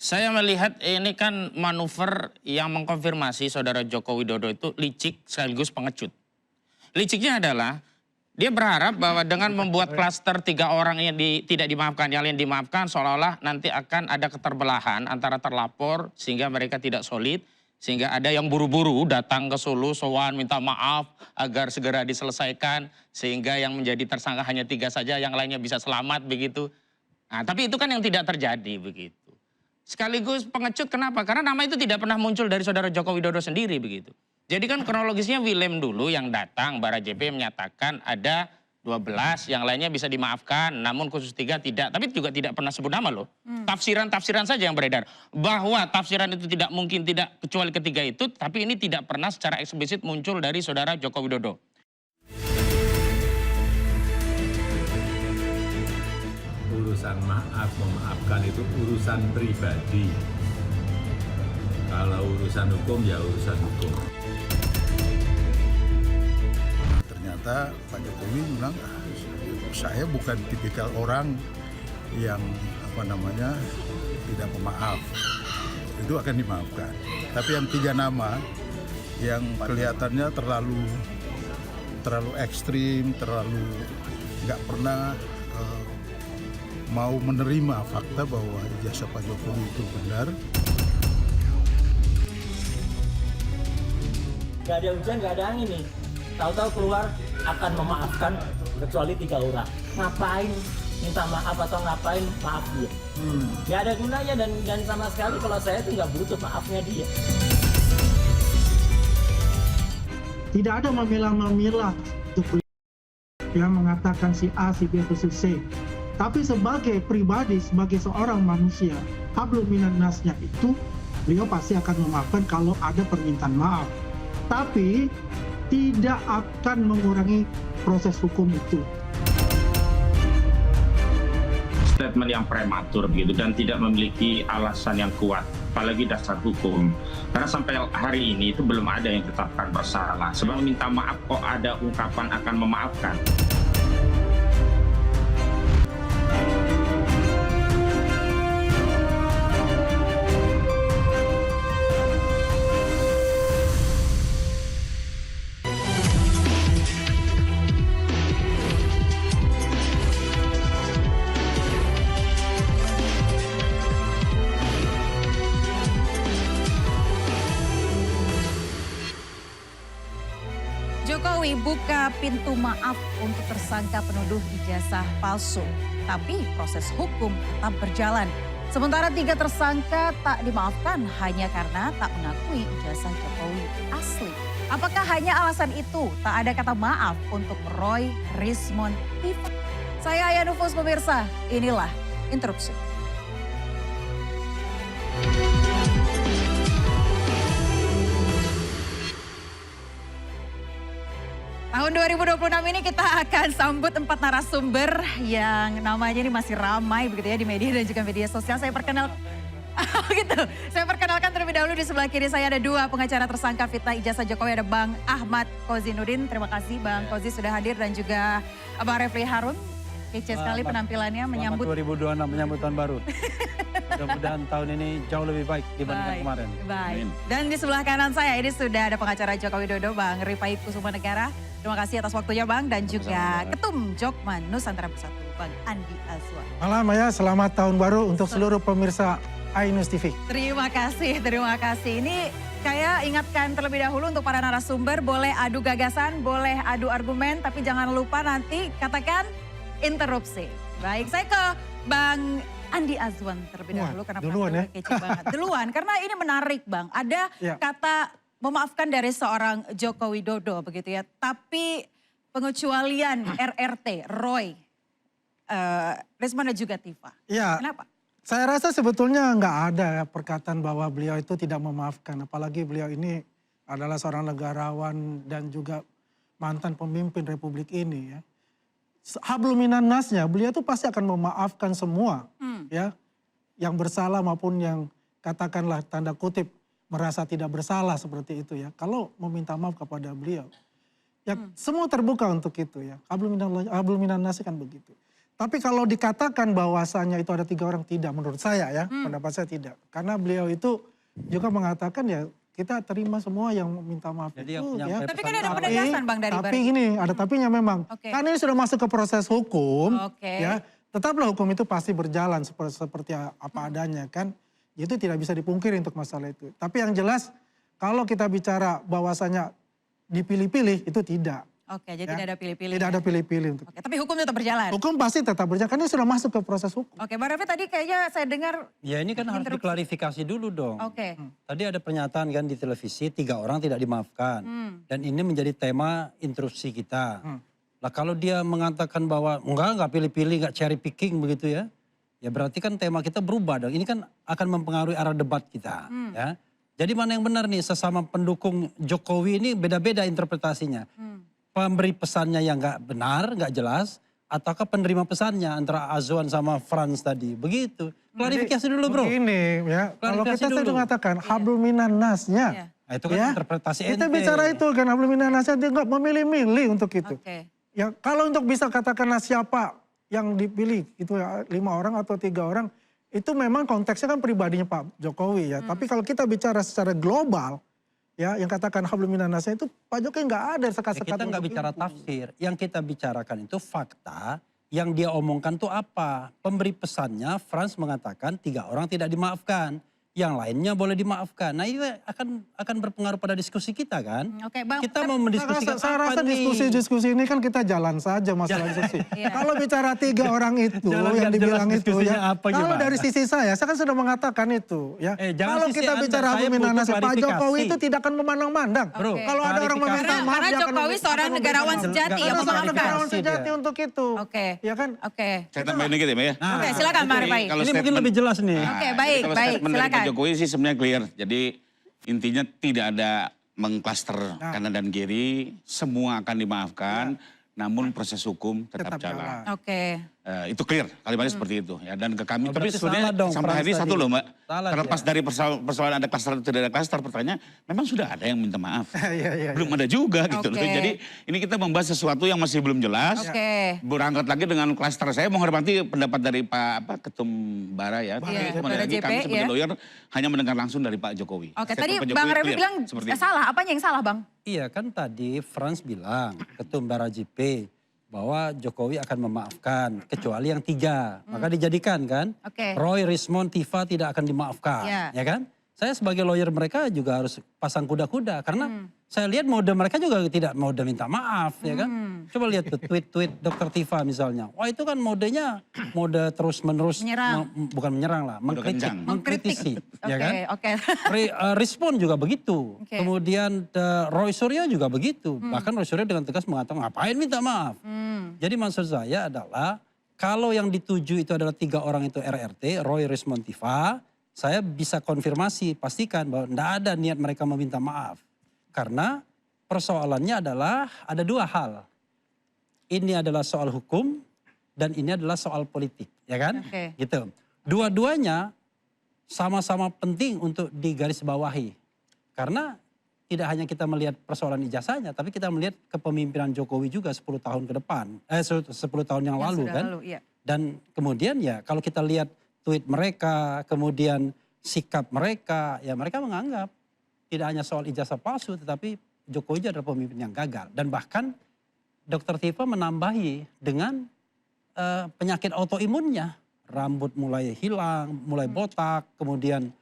Saya melihat ini kan manuver yang mengkonfirmasi saudara Joko Widodo itu licik sekaligus pengecut. Liciknya adalah dia berharap bahwa dengan membuat klaster 3 orang yang tidak dimaafkan, yang lain dimaafkan, seolah-olah nanti akan ada keterbelahan antara terlapor sehingga mereka tidak solid, sehingga ada yang buru-buru datang ke Solo, sowan minta maaf agar segera diselesaikan, sehingga yang menjadi tersangka hanya 3 saja, yang lainnya bisa selamat begitu. Nah, tapi itu kan yang tidak terjadi begitu. Sekaligus pengecut kenapa? Karena nama itu tidak pernah muncul dari saudara Joko Widodo sendiri begitu. Jadi kan kronologisnya Willem dulu yang datang, Barajp menyatakan ada 12, yang lainnya bisa dimaafkan, namun khusus 3 tidak. Tapi juga tidak pernah sebut nama loh. Tafsiran-tafsiran saja yang beredar. Bahwa tafsiran itu tidak mungkin tidak kecuali ketiga itu, tapi ini tidak pernah secara eksplisit muncul dari saudara Joko Widodo. Urusan maaf memaafkan itu urusan pribadi. Kalau urusan hukum ya urusan hukum. Ternyata Pak Jokowi bilang, saya bukan tipikal orang yang tidak pemaaf. Itu akan dimaafkan. Tapi yang 3 nama yang kelihatannya terlalu ekstrim, terlalu nggak pernah mau menerima fakta bahwa ijazah Pak Jokowi itu benar. Gak ada hujan, gak ada angin nih. Tahu-tahu keluar akan memaafkan kecuali 3 orang. Ngapain minta maaf atau ngapain maaf dia? Gak ada gunanya dan sama sekali kalau saya tuh nggak butuh maafnya dia. Tidak ada memilah-memilah yang mengatakan si A, si B, atau si C. Tapi sebagai pribadi, sebagai seorang manusia, hablum minan nasnya itu, beliau pasti akan memaafkan kalau ada permintaan maaf. Tapi tidak akan mengurangi proses hukum itu. Statement yang prematur begitu dan tidak memiliki alasan yang kuat, apalagi dasar hukum. Karena sampai hari ini itu belum ada yang ditetapkan bersalah. Sebab minta maaf kok ada ungkapan akan memaafkan. Jokowi buka pintu maaf untuk tersangka penuduh ijazah palsu. Tapi proses hukum tetap berjalan. Sementara 3 tersangka tak dimaafkan hanya karena tak mengakui ijazah Jokowi asli. Apakah hanya alasan itu tak ada kata maaf untuk Roy Rismond Tiva? Saya Aya Nufus, pemirsa, inilah Interupsi. Tahun 2026 ini kita akan sambut 4 narasumber yang namanya ini masih ramai begitu ya di media dan juga media sosial. Saya perkenalkan terlebih dahulu di sebelah kiri saya ada 2 pengacara tersangka fitnah ijazah Jokowi, ada Bang Ahmad Kozinudin. Terima kasih Bang Kozi sudah hadir dan juga Bang Refli Harun. Kece sekali penampilannya menyambut 2026, menyambut tahun baru. Mudah-mudahan tahun ini jauh lebih baik dibandingkan kemarin. Baik. Dan di sebelah kanan saya ini sudah ada pengacara Joko Widodo, Bang Rifai Kusuma Negara. Terima kasih atas waktunya Bang, dan juga Ketum Jokman Nusantara Bersatu, Bang Andi Azwan. Malam ya, selamat tahun baru untuk seluruh pemirsa Ainus TV. Terima kasih, terima kasih. Ini saya ingatkan terlebih dahulu untuk para narasumber, boleh adu gagasan, boleh adu argumen, tapi jangan lupa nanti katakan interupsi. Baik, saya ke Bang Andi Azwan terlebih dahulu karena duluan ya. kece banget. Duluan, karena ini menarik Bang. Ada kata memaafkan dari seorang Joko Widodo begitu ya. Tapi pengecualian RRT, Roy, Rismond dan juga Tiva. Ya, kenapa? saya rasa sebetulnya nggak ada ya perkataan bahwa beliau itu tidak memaafkan. Apalagi beliau ini adalah seorang negarawan dan juga mantan pemimpin Republik ini ya. Hablum minan nasnya, beliau itu pasti akan memaafkan semua ya. Yang bersalah maupun yang katakanlah tanda kutip merasa tidak bersalah seperti itu ya. Kalau meminta maaf kepada beliau. Ya semua terbuka untuk itu ya. Hablum minan nas kan begitu. Tapi kalau dikatakan bahwasannya itu ada 3 orang, tidak menurut saya ya, pendapat saya tidak. Karena beliau itu juga mengatakan ya kita terima semua yang minta maaf Jadi yang itu punya ya. Tapi kan ada penegasan Bang dari Tapi Baris. ini ada tapinya memang. Oke. Karena ini sudah masuk ke proses hukum, Oke. ya tetaplah hukum itu pasti berjalan seperti apa adanya kan. Itu tidak bisa dipungkiri untuk masalah itu. Tapi yang jelas kalau kita bicara bahwasanya dipilih-pilih itu tidak. Oke, jadi Ya. tidak ada pilih-pilih. Tidak ya. ada pilih-pilih untuk. Oke, tapi hukum tetap berjalan. Hukum pasti tetap berjalan karena ini sudah masuk ke proses hukum. Oke, Bang Raffi tadi kayaknya saya dengar. Ya ini kan harus Interupsi. diklarifikasi dulu dong. Oke. Tadi ada pernyataan kan di televisi 3 orang tidak dimaafkan. Dan ini menjadi tema interupsi kita. Lah kalau dia mengatakan bahwa enggak pilih-pilih, enggak cherry picking begitu ya. Ya berarti kan tema kita berubah dong. Ini kan akan mempengaruhi arah debat kita. Ya. Jadi mana yang benar nih, sesama pendukung Jokowi ini beda-beda interpretasinya. Pemberi pesannya yang enggak benar, enggak jelas. Ataukah penerima pesannya antara Azwan sama Franz tadi. Begitu. Klarifikasi dulu bro. Begini ya, kalau Klarifikasi kita saya dulu. mengatakan hablum minan nasnya. Iya. Nah, itu kan Ya. interpretasi Kita ente. bicara itu kan hablum minan nasnya, dia nggak memilih-milih untuk itu. Oke. Ya kalau untuk bisa katakanlah siapa yang dipilih itu ya 5 orang atau 3 orang, itu memang konteksnya kan pribadinya Pak Jokowi ya. Tapi kalau kita bicara secara global, ya yang katakan hablum minan nasnya itu Pak Jokowi nggak ada Ya, sekat-sekat. kita nggak untuk bicara itu. tafsir. Yang kita bicarakan itu fakta yang dia omongkan tuh apa. Pemberi pesannya Franz mengatakan 3 orang tidak dimaafkan. Yang lainnya boleh dimaafkan. Nah itu akan berpengaruh pada diskusi kita kan. Oke, Bang. Kita mau mendiskusikan Saya apa rasa nih? diskusi-diskusi ini kan kita jalan saja masalah diskusi. Iya. Kalau bicara 3 orang itu Jalan yang nggak dibilang jelas itu diskusinya ya. apa, Kalau gimana? dari sisi saya kan sudah mengatakan itu ya. Jangan Kalau sisi kita Anda, bicara saya hablum minan butuh nasnya, Pak klarifikasi. Jokowi itu tidak akan memandang-mandang. Bro, Oke. Kalau ada orang klarifikasi. meminta maaf, Karena dia akan Jokowi seorang memberikan negarawan maaf. sejati Karena yang Karena seorang memaafkan. negarawan Klarifikasi sejati dia. untuk itu. Oke. Ya kan? Oke. Saya tambahin dikit ya, Mbak ya. Oke, silakan Bang Raffi. Ini mungkin lebih jelas nih. Oke, Jadi baik, kalau baik, statement dari silakan. Pak Jokowi sih sebenarnya clear. Jadi intinya tidak ada mengklaster kanan dan kiri, semua akan dimaafkan, namun proses hukum tetap jalan. Oke. Itu clear, kalimatnya seperti itu ya. Dan ke kami, Oh, tapi berarti sebenarnya salah dong, sampai hari ini Frans satu tadi. loh Mbak. Salah Terlepas dia. dari persoalan ada klaster atau tidak ada klaster, pertanyaan memang sudah ada yang minta maaf. Iya. Belum ada juga gitu loh. Oke. Jadi ini kita membahas sesuatu yang masih belum jelas. Oke. Berangkat lagi dengan klaster. Saya menghormati pendapat dari Pak Ketum Bara ya. Iya, Tapi kembali Bara lagi JP, kami sebagai ya. lawyer hanya mendengar langsung dari Pak Jokowi. Oke, Statement tadi Pak Bang Jokowi Raffi clear, bilang seperti itu. salah. Apanya yang salah, Bang? Iya kan tadi Franz bilang, Ketum Bara JP, bahwa Jokowi akan memaafkan kecuali yang 3. Maka dijadikan kan. Oke. Roy, Rismond, Tifa tidak akan dimaafkan. Iya. Ya kan? Saya sebagai lawyer mereka juga harus pasang kuda-kuda. Karena saya lihat mode mereka juga tidak mode minta maaf. Ya kan? Coba lihat tuh tweet-tweet Dr. Tifa misalnya. Wah itu kan modenya mode terus-menerus. Menyerang. Bukan menyerang lah. Mode kencang. Mengkritisi. Ya kan? Oke. Respon juga begitu. Oke. Kemudian Roy Suryo juga begitu. Bahkan Roy Suryo dengan tegas mengatakan ngapain minta maaf. Jadi maksud saya adalah kalau yang dituju itu adalah 3 orang itu RRT, Roy, Rismond, Tifa, saya bisa konfirmasi, pastikan bahwa tidak ada niat mereka meminta maaf. Karena persoalannya adalah ada 2 hal. Ini adalah soal hukum dan ini adalah soal politik, ya kan? Oke. Gitu. Dua-duanya sama-sama penting untuk digarisbawahi. Karena tidak hanya kita melihat persoalan ijazahnya, tapi kita melihat kepemimpinan Jokowi juga 10 tahun ke depan. 10 tahun yang lalu sudah kan. lalu, iya. Dan kemudian ya kalau kita lihat tweet mereka, kemudian sikap mereka, ya mereka menganggap tidak hanya soal ijazah palsu, tetapi Jokowi juga adalah pemimpin yang gagal. Dan bahkan Dr. Tifa menambahi dengan penyakit autoimunnya. Rambut mulai hilang, mulai botak, kemudian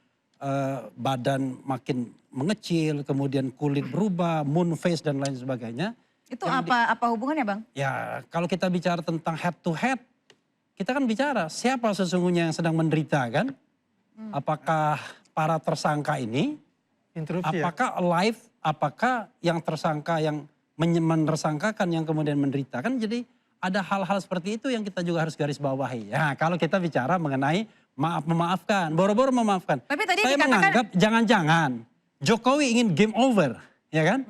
badan makin mengecil, kemudian kulit berubah, moon face dan lain sebagainya. Itu apa hubungannya, Bang? Ya kalau kita bicara tentang head to head, kita kan bicara siapa sesungguhnya yang sedang menderita kan? Apakah para tersangka ini, Interupsi ya. apakah alive, apakah yang tersangka yang menersangkakan yang kemudian menderita kan? Jadi ada hal-hal seperti itu yang kita juga harus garis bawahi. Ya kalau kita bicara mengenai memaafkan, boro-boro memaafkan. Tapi tadi Saya dikatakan- menganggap jangan-jangan Jokowi ingin game over, ya kan?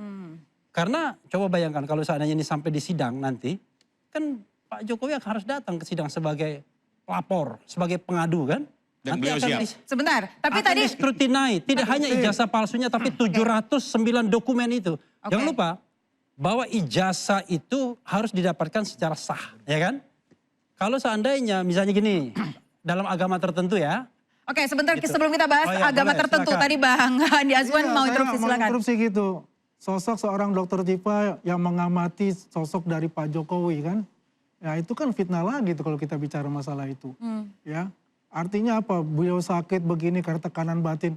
Karena coba bayangkan kalau seandainya ini sampai di sidang nanti, kan Pak Jokowi harus datang ke sidang sebagai pelapor, sebagai pengadu kan? Dan beliau siap. Sebentar, tapi akan tadi diskrutinai. Tidak hanya ijazah palsunya tapi 709 dokumen itu. Oke. Jangan lupa bahwa ijazah itu harus didapatkan secara sah, ya kan? Kalau seandainya misalnya gini, dalam agama tertentu ya. Oke, sebentar sebelum kita bahas Oh ya, agama boleh, tertentu. silakan. Tadi Bang Andi Azwan Iya, mau saya interupsi, mau silakan. interupsi gitu. Sosok seorang dokter Tifa yang mengamati sosok dari Pak Jokowi kan. Ya itu kan fitnah lagi tuh kalau kita bicara masalah itu. Ya, artinya apa? Beliau sakit begini karena tekanan batin.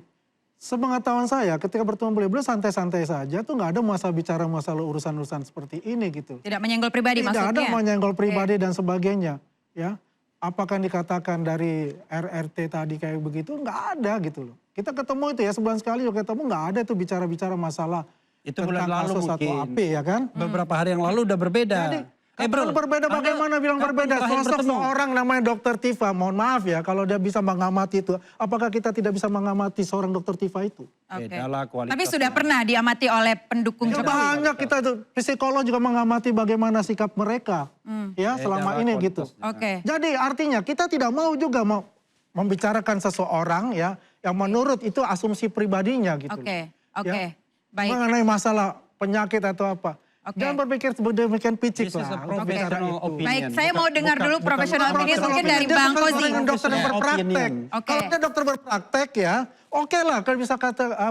Sepengetahuan saya ketika bertemu beliau santai-santai saja tuh nggak ada bicara masalah urusan-urusan seperti ini gitu. Tidak menyenggol pribadi Tidak maksudnya. ada menyenggol pribadi dan sebagainya. Ya, apakah yang dikatakan dari RRT tadi kayak begitu? Nggak ada gitu loh. Kita ketemu itu ya sebulan sekali juga ketemu nggak ada tuh bicara-bicara masalah Itu bulan tentang lalu kasus atau mungkin. apa ya kan? Beberapa hari yang lalu udah berbeda. Jadi, kalau berbeda bagaimana bilang berbeda? Sosok seorang namanya Dokter Tifa, mohon maaf ya kalau dia bisa mengamati itu. Apakah kita tidak bisa mengamati seorang Dokter Tifa itu? Oke. Bedalah kualitas. Tapi sudah pernah diamati oleh pendukung Ya, Jokowi. banyak kita tuh, psikolog juga mengamati bagaimana sikap mereka. Ya selama ini gitu. Oke. Jadi artinya kita tidak mau juga mau membicarakan seseorang ya yang menurut itu asumsi pribadinya gitu. Oke. loh. Oke. Ya. Baik. Mengenai masalah penyakit atau apa. Oke. Jangan berpikir demikian picik This is a lah untuk bicara professional itu. opinion. Baik, saya mau dengar dulu professional opinion Professional mungkin dari opinion, dia Bang bukan Kozi. orang dokter yang berpraktek. Opinion. Oke. Kalau dia dokter berpraktek ya, oke lah kalau bisa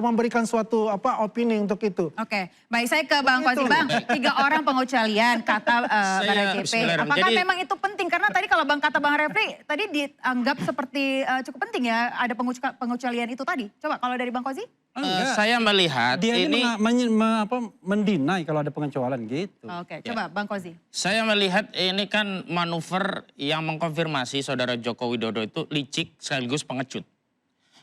memberikan suatu opini untuk itu. Oke, baik saya ke Bang Kozi. Bang, 3 orang pengecualian kata Barajp. Bismillahirrahmanirrahim. Apakah Jadi- memang itu penting? Karena tadi kalau kata Bang Refli, tadi dianggap seperti cukup penting ya ada pengecualian itu tadi. Coba kalau dari Bang Kozi? Saya melihat Dia ini ini mendinai kalau ada pengecualian gitu. Oke, coba Bang Kozi. Saya melihat ini kan manuver yang mengkonfirmasi saudara Joko Widodo itu licik sekaligus pengecut.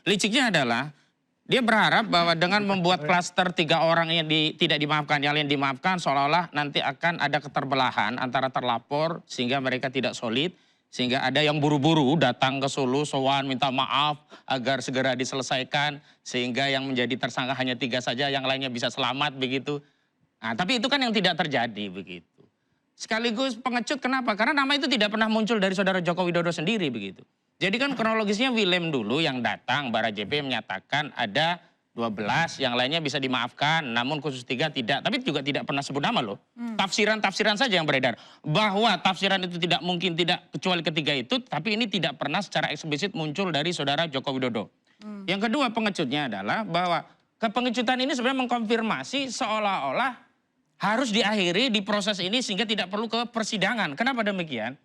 Liciknya adalah dia berharap bahwa dengan membuat klaster 3 orang yang tidak dimaafkan, yang lain dimaafkan, seolah-olah nanti akan ada keterbelahan antara terlapor sehingga mereka tidak solid. Sehingga ada yang buru-buru datang ke Solo, sowan minta maaf agar segera diselesaikan. Sehingga yang menjadi tersangka hanya 3 saja, yang lainnya bisa selamat begitu. Nah, tapi itu kan yang tidak terjadi begitu. Sekaligus pengecut kenapa? Karena nama itu tidak pernah muncul dari saudara Joko Widodo sendiri begitu. Jadi kan kronologisnya Willem dulu yang datang, Barajp menyatakan ada 12, yang lainnya bisa dimaafkan, namun khusus 3 tidak. Tapi juga tidak pernah sebut nama loh. Tafsiran-tafsiran saja yang beredar. Bahwa tafsiran itu tidak mungkin tidak kecuali ketiga itu, tapi ini tidak pernah secara eksplisit muncul dari saudara Joko Widodo. Yang kedua pengecutnya adalah bahwa kepengecutan ini sebenarnya mengkonfirmasi seolah-olah harus diakhiri di proses ini sehingga tidak perlu ke persidangan. Kenapa demikian?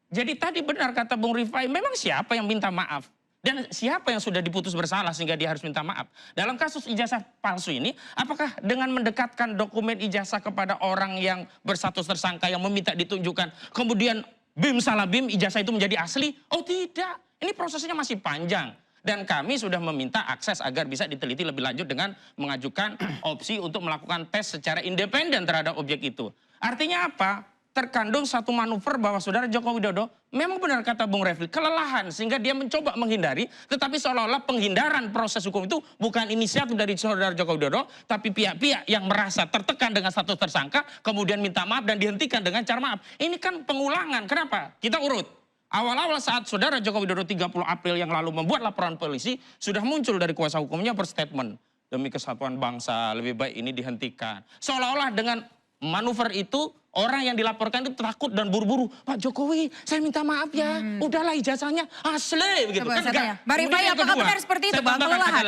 Jadi tadi benar kata Bung Rifai, memang siapa yang minta maaf? Dan siapa yang sudah diputus bersalah sehingga dia harus minta maaf? Dalam kasus ijazah palsu ini, apakah dengan mendekatkan dokumen ijazah kepada orang yang berstatus tersangka yang meminta ditunjukkan, kemudian bim salah bim ijazah itu menjadi asli? Oh tidak, ini prosesnya masih panjang. Dan kami sudah meminta akses agar bisa diteliti lebih lanjut dengan mengajukan opsi untuk melakukan tes secara independen terhadap objek itu. Artinya apa? Terkandung satu manuver bahwa saudara Joko Widodo memang benar kata Bung Refli kelelahan sehingga dia mencoba menghindari, tetapi seolah-olah penghindaran proses hukum itu bukan inisiatif dari saudara Joko Widodo, tapi pihak-pihak yang merasa tertekan dengan status tersangka kemudian minta maaf dan dihentikan dengan cara maaf. Ini kan pengulangan. Kenapa? Kita urut. Awal-awal saat saudara Joko Widodo 30 April yang lalu membuat laporan polisi, sudah muncul dari kuasa hukumnya berstatement, demi kesatuan bangsa lebih baik ini dihentikan. Seolah-olah dengan manuver itu orang yang dilaporkan itu takut dan buru-buru. Pak Jokowi, saya minta maaf ya. Udahlah ijazahnya asli begitu. Coba Kan saya enggak. tanya. Mbak Rifai, Kemudian yang apakah kedua, benar seperti itu, saya Bang? tambahkan, Kelelahan?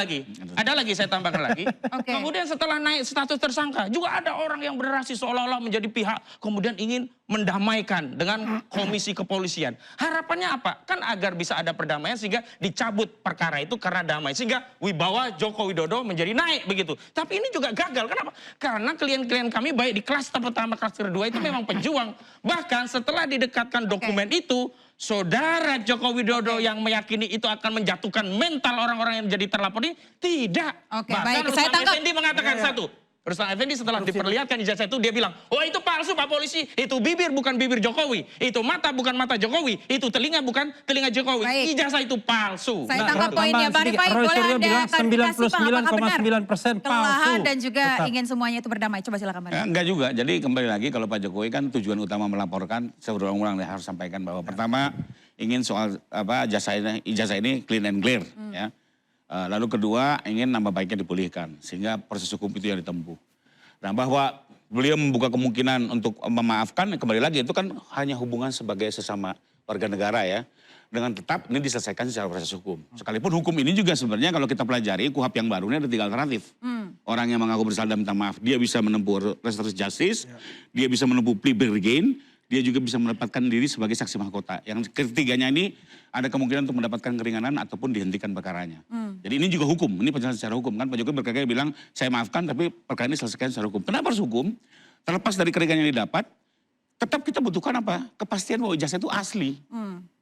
Ada lagi saya tambahkan lagi. Oke. Kemudian setelah naik status tersangka, juga ada orang yang beraksi seolah-olah menjadi pihak kemudian ingin mendamaikan dengan komisi kepolisian. Harapannya apa? Kan agar bisa ada perdamaian sehingga dicabut perkara itu karena damai. Sehingga wibawa Joko Widodo menjadi naik begitu. Tapi ini juga gagal. Kenapa? Karena klien-klien kami baik di klaster pertama, klaster kedua itu memang pejuang. Bahkan setelah didekatkan dokumen itu, saudara Joko Widodo yang meyakini itu akan menjatuhkan mental orang-orang yang jadi terlapor ini, tidak. Oke, Bahkan baik, saya Rustam tangkap. Effendi mengatakan satu. Rustam Effendi setelah diperlihatkan ijazah itu dia bilang, oh itu palsu Pak Polisi, itu bibir bukan bibir Jokowi, itu mata bukan mata Jokowi, itu telinga bukan telinga Jokowi, Baik. ijazah itu palsu. Saya Nah, tangkap poinnya. Bang sedikit. Rifai, Roy boleh Suryo Anda bilang klarifikasi Bang, apakah benar 99,9% kelelahan palsu. dan juga Tetap. ingin semuanya itu berdamai? Coba silakan Bang Rifai. Enggak juga. Jadi kembali lagi kalau Pak Jokowi kan tujuan utama melaporkan, saya berulang-ulang harus sampaikan bahwa pertama ingin soal ijazah ini clean and clear ya. Lalu kedua ingin nama baiknya dipulihkan sehingga proses hukum itu yang ditempuh. Nah bahwa beliau membuka kemungkinan untuk memaafkan kembali lagi itu kan hanya hubungan sebagai sesama warga negara ya. Dengan tetap ini diselesaikan secara proses hukum. Sekalipun hukum ini juga sebenarnya kalau kita pelajari KUHP yang baru ini ada 3 alternatif. Orang yang mengaku bersalah dan minta maaf, dia bisa menempuh restoratif justice, dia bisa menempuh plea bargain, dia juga bisa mendapatkan diri sebagai saksi mahkota. Yang ketiganya ini ada kemungkinan untuk mendapatkan keringanan ataupun dihentikan perkaranya. Jadi ini juga hukum, ini penjelasan secara hukum kan. Pak Jokowi berkali-kali bilang saya maafkan tapi perkara ini selesaikan secara hukum. Kenapa harus hukum? Terlepas dari keringanan yang didapat, tetap kita butuhkan apa? Kepastian bahwa ijazah itu asli.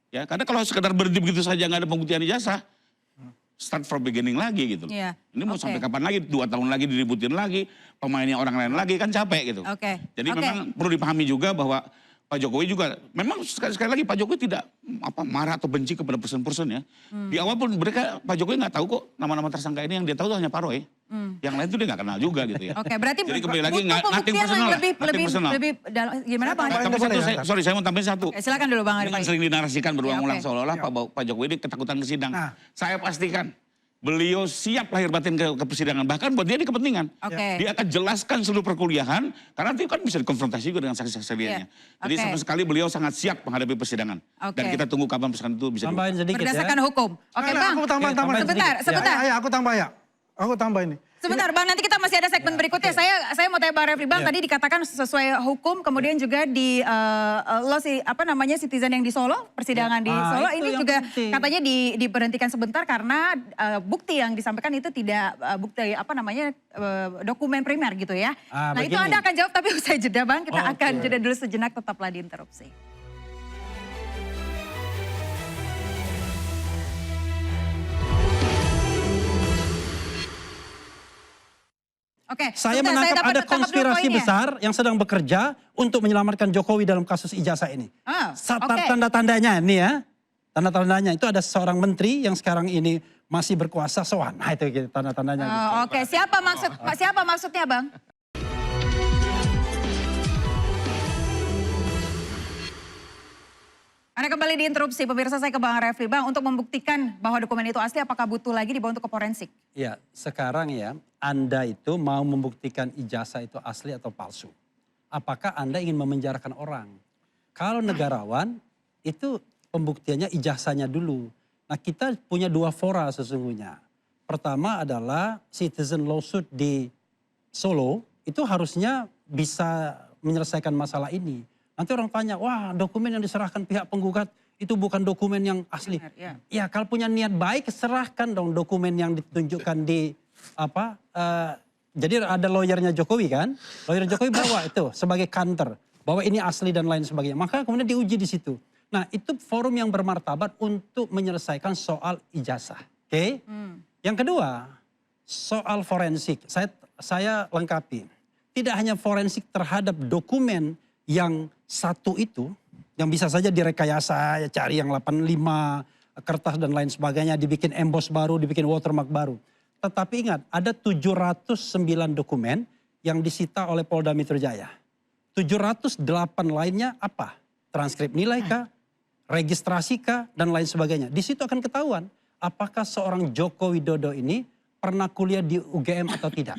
Ya, karena kalau sekedar berhenti begitu saja nggak ada pembuktian ijazah, start from beginning lagi gitu. Iya. Ini mau sampai kapan lagi? 2 tahun lagi diributin lagi, pemainnya orang lain lagi kan capek gitu. Oke. Jadi Oke. memang perlu dipahami juga bahwa Pak Jokowi juga memang sekali lagi Pak Jokowi tidak marah atau benci kepada person-person ya. Di awal pun mereka Pak Jokowi nggak tahu kok nama-nama tersangka ini, yang dia tahu hanya Pak Roy. Yang lain tuh dia nggak kenal juga gitu ya. Oke, berarti Jadi kembali lagi butuh nothing pembuktian personal yang lah, lebih nothing personal. dalam, gimana Bang? Saya Tapi boleh satu, ya? saya mau tambahin satu. Oke, silakan dulu Bang Ini kan Arifai. sering dinarasikan berulang-ulang Ya, oke. seolah-olah Pak Jokowi ini ketakutan ke sidang. Nah. Saya pastikan beliau siap lahir batin ke persidangan. Bahkan buat dia ini kepentingan. Oke. Dia akan jelaskan seluruh perkuliahan. Karena nanti kan bisa dikonfrontasi juga dengan saksi-saksi lainnya. Iya. Jadi Oke. sama sekali beliau sangat siap menghadapi persidangan. Oke. Dan kita tunggu kapan persidangan itu bisa Tambahin sedikit Berdasarkan ya. hukum. Oke Nah, Bang, aku tambah sebentar, sebentar. Ya, aku tambah ya. Aku tambah ini. Sebentar Bang, nanti kita masih ada segmen berikutnya. Saya mau tanya Bang Refli. Bang, tadi dikatakan sesuai hukum, kemudian juga di lo citizen yang di Solo, persidangan di Ah, Solo itu ini yang juga penting. katanya diberhentikan sebentar karena bukti yang disampaikan itu tidak bukti dokumen primer gitu ya. Ah, Nah, itu begini. Anda akan jawab tapi usai jeda Bang. Kita Oke. akan jeda dulu sejenak, tetaplah di Interupsi. Oke, Saya sebentar, menangkap dapat- ada dapat dulu konspirasi poinnya. besar yang sedang bekerja untuk menyelamatkan Jokowi dalam kasus ijazah ini. Ah, oke. Tanda-tandanya ini ya. Tanda-tandanya itu ada seorang menteri yang sekarang ini masih berkuasa soan. Nah itu gitu, tanda-tandanya. gitu. Oke, siapa maksudnya Bang? Anda kembali diinterupsi, pemirsa, saya ke Bang Refli. Bang, untuk membuktikan bahwa dokumen itu asli, apakah butuh lagi dibawa untuk ke forensik? Ya, sekarang ya, Anda itu mau membuktikan ijazah itu asli atau palsu. Apakah Anda ingin memenjarakan orang? Kalau negarawan, itu pembuktiannya ijazahnya dulu. Nah, kita punya 2 fora sesungguhnya. Pertama adalah citizen lawsuit di Solo, itu harusnya bisa menyelesaikan masalah ini. Nanti orang tanya, wah dokumen yang diserahkan pihak penggugat itu bukan dokumen yang asli. Benar, ya. Ya kalau punya niat baik serahkan dong dokumen yang ditunjukkan di jadi ada lawyernya Jokowi kan. Lawyer Jokowi bawa itu sebagai counter bahwa ini asli dan lain sebagainya. Maka kemudian diuji di situ. Nah itu forum yang bermartabat untuk menyelesaikan soal ijazah. Oke. Yang kedua soal forensik. Saya lengkapi. Tidak hanya forensik terhadap dokumen yang satu itu, yang bisa saja direkayasa, ya cari yang 85, kertas dan lain sebagainya, dibikin emboss baru, dibikin watermark baru. Tetapi ingat, ada 709 dokumen yang disita oleh Polda Metro Jaya. 708 lainnya apa? Transkrip nilai kah? Registrasi kah? Dan lain sebagainya. Di situ akan ketahuan apakah seorang Joko Widodo ini pernah kuliah di UGM atau tidak.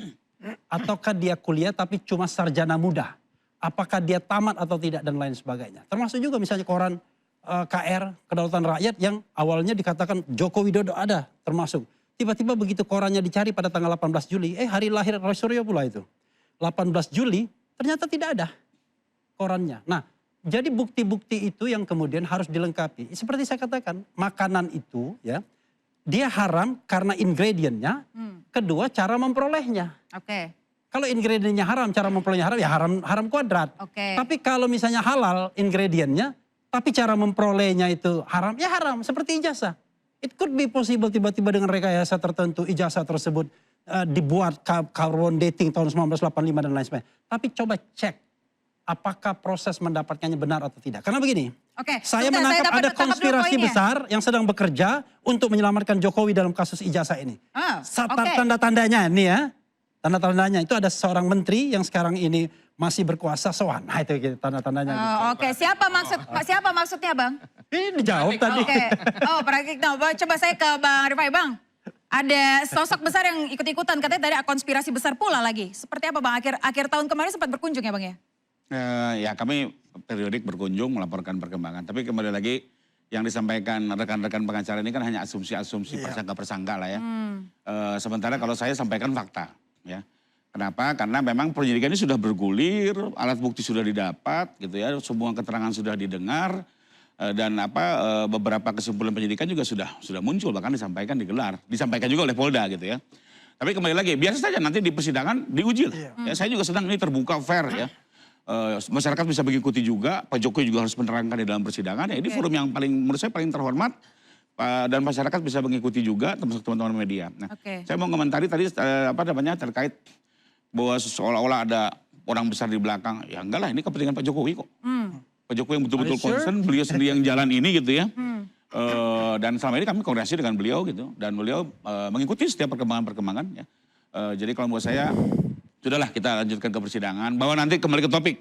Ataukah dia kuliah tapi cuma sarjana muda. Apakah dia tamat atau tidak dan lain sebagainya. Termasuk juga misalnya koran KR, Kedaulatan Rakyat yang awalnya dikatakan Joko Widodo ada termasuk. Tiba-tiba begitu korannya dicari pada tanggal 18 Juli, hari lahir Roy Suryo pula itu. 18 Juli ternyata tidak ada korannya. Nah jadi bukti-bukti itu yang kemudian harus dilengkapi. Seperti saya katakan makanan itu ya dia haram karena ingredientnya, kedua cara memperolehnya. Oke. Kalau ingredientnya haram, cara memperolehnya haram, ya haram kuadrat. Oke. Tapi kalau misalnya halal ingredientnya, tapi cara memperolehnya itu haram, ya haram. Seperti ijazah. It could be possible tiba-tiba dengan rekayasa tertentu ijazah tersebut dibuat carbon dating tahun 1985 dan lain sebagainya. Tapi coba cek apakah proses mendapatkannya benar atau tidak. Karena begini, Oke, saya sebentar, menangkap dapat ada dulu konspirasi poinnya. besar yang sedang bekerja untuk menyelamatkan Jokowi dalam kasus ijazah ini. Oke. Tanda-tandanya nih ya. Tanda-tandanya itu ada seorang menteri yang sekarang ini masih berkuasa soan. Nah itu gitu, tanda-tandanya. gitu. Oke, siapa maksudnya Bang? Ini dijawab tadi. Oke. Oh, Pratikno. Coba saya ke Bang Rifai, Bang. Ada sosok besar yang ikut-ikutan, katanya tadi konspirasi besar pula lagi. Seperti apa Bang? Akhir tahun kemarin sempat berkunjung ya Bang ya? Ya kami periodik berkunjung melaporkan perkembangan. Tapi kembali lagi yang disampaikan rekan-rekan pengacara ini kan hanya asumsi-asumsi persangka-persangka lah ya. Sementara kalau saya sampaikan fakta ya. Kenapa? Karena memang penyidikan ini sudah bergulir, alat bukti sudah didapat gitu ya, semua keterangan sudah didengar dan beberapa kesimpulan penyidikan juga sudah muncul, bahkan disampaikan juga oleh Polda gitu ya. Tapi kembali lagi, biasa saja nanti di persidangan diuji lah. Ya, saya juga senang ini terbuka, fair ya. Masyarakat bisa mengikuti juga, Pak Jokowi juga harus menerangkan di dalam persidangan. Ya, ini forum yang menurut saya paling terhormat dan masyarakat bisa mengikuti juga, termasuk teman-teman media. Nah, saya mau komentari tadi terkait bahwa seolah-olah ada orang besar di belakang. Ya enggak lah, ini kepentingan Pak Jokowi kok. Pak Jokowi yang betul-betul concern, beliau sendiri yang jalan ini gitu ya. Dan selama ini kami koordinasi dengan beliau gitu. Dan beliau mengikuti setiap perkembangan-perkembangan ya. Jadi kalau menurut saya, sudahlah kita lanjutkan ke persidangan. Bahwa nanti kembali ke topik.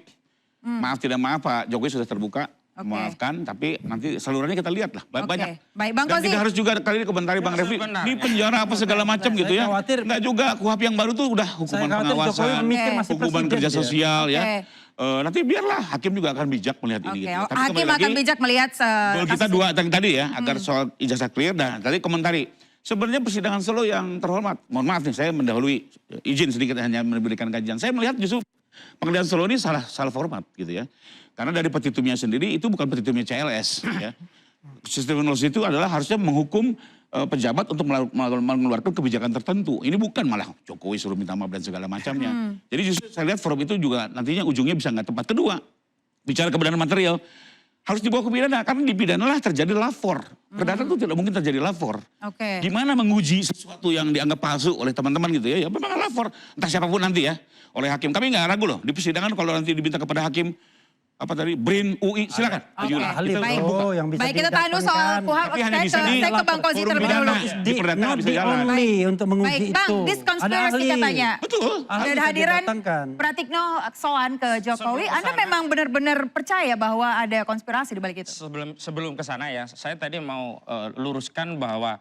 Maaf tidak maaf Pak Jokowi sudah terbuka. Memaafkan, tapi nanti salurannya kita lihat lah. Banyak. Baik, Bang Dan Kosi. tidak harus juga kali ini komentari Bang Refli. Di penjara apa segala macam gitu ya. Enggak juga, KUHP yang baru tuh udah hukuman pengawasan, hukuman kerja sosial ya. Nanti biarlah hakim juga akan bijak melihat ini gitu. Tapi Hakim akan bijak melihat goal kita dua tadi ya, agar soal ijazah clear. Dan tadi komentari, sebenarnya persidangan Solo yang terhormat, mohon maaf nih saya mendahului, izin sedikit hanya memberikan kajian. Saya melihat justru pengadilan Solo ini salah format gitu ya. Karena dari petitumnya sendiri itu bukan petitumnya CLS ya. Sistem evaluasi itu adalah harusnya menghukum pejabat untuk mengeluarkan kebijakan tertentu. Ini bukan malah Jokowi suruh minta maaf dan segala macamnya. Jadi justru saya lihat forum itu juga nantinya ujungnya bisa nggak tepat. Kedua, bicara kebenaran material, harus dibawa ke pidana. Karena di pidana lah terjadi lapor. Perdata itu tidak mungkin terjadi lapor. Gimana menguji sesuatu yang dianggap palsu oleh teman-teman gitu ya. Ya memang lapor, entah siapapun nanti ya, oleh hakim. Kami nggak ragu loh, di persidangan kalau nanti diminta kepada hakim, BRIN, UI, silakan. Ahli yang bisa Baik, kita tahan dulu soal KUHP. Saya ke Bang Kosi terlebih dulu. Not the only untuk menguji Baik, itu. Bang, this conspiracy katanya. Betul. Dan hadiran Pratikno soan ke Jokowi, Anda memang benar-benar percaya bahwa ada konspirasi di balik itu? Sebelum ke sana ya, saya tadi mau luruskan bahwa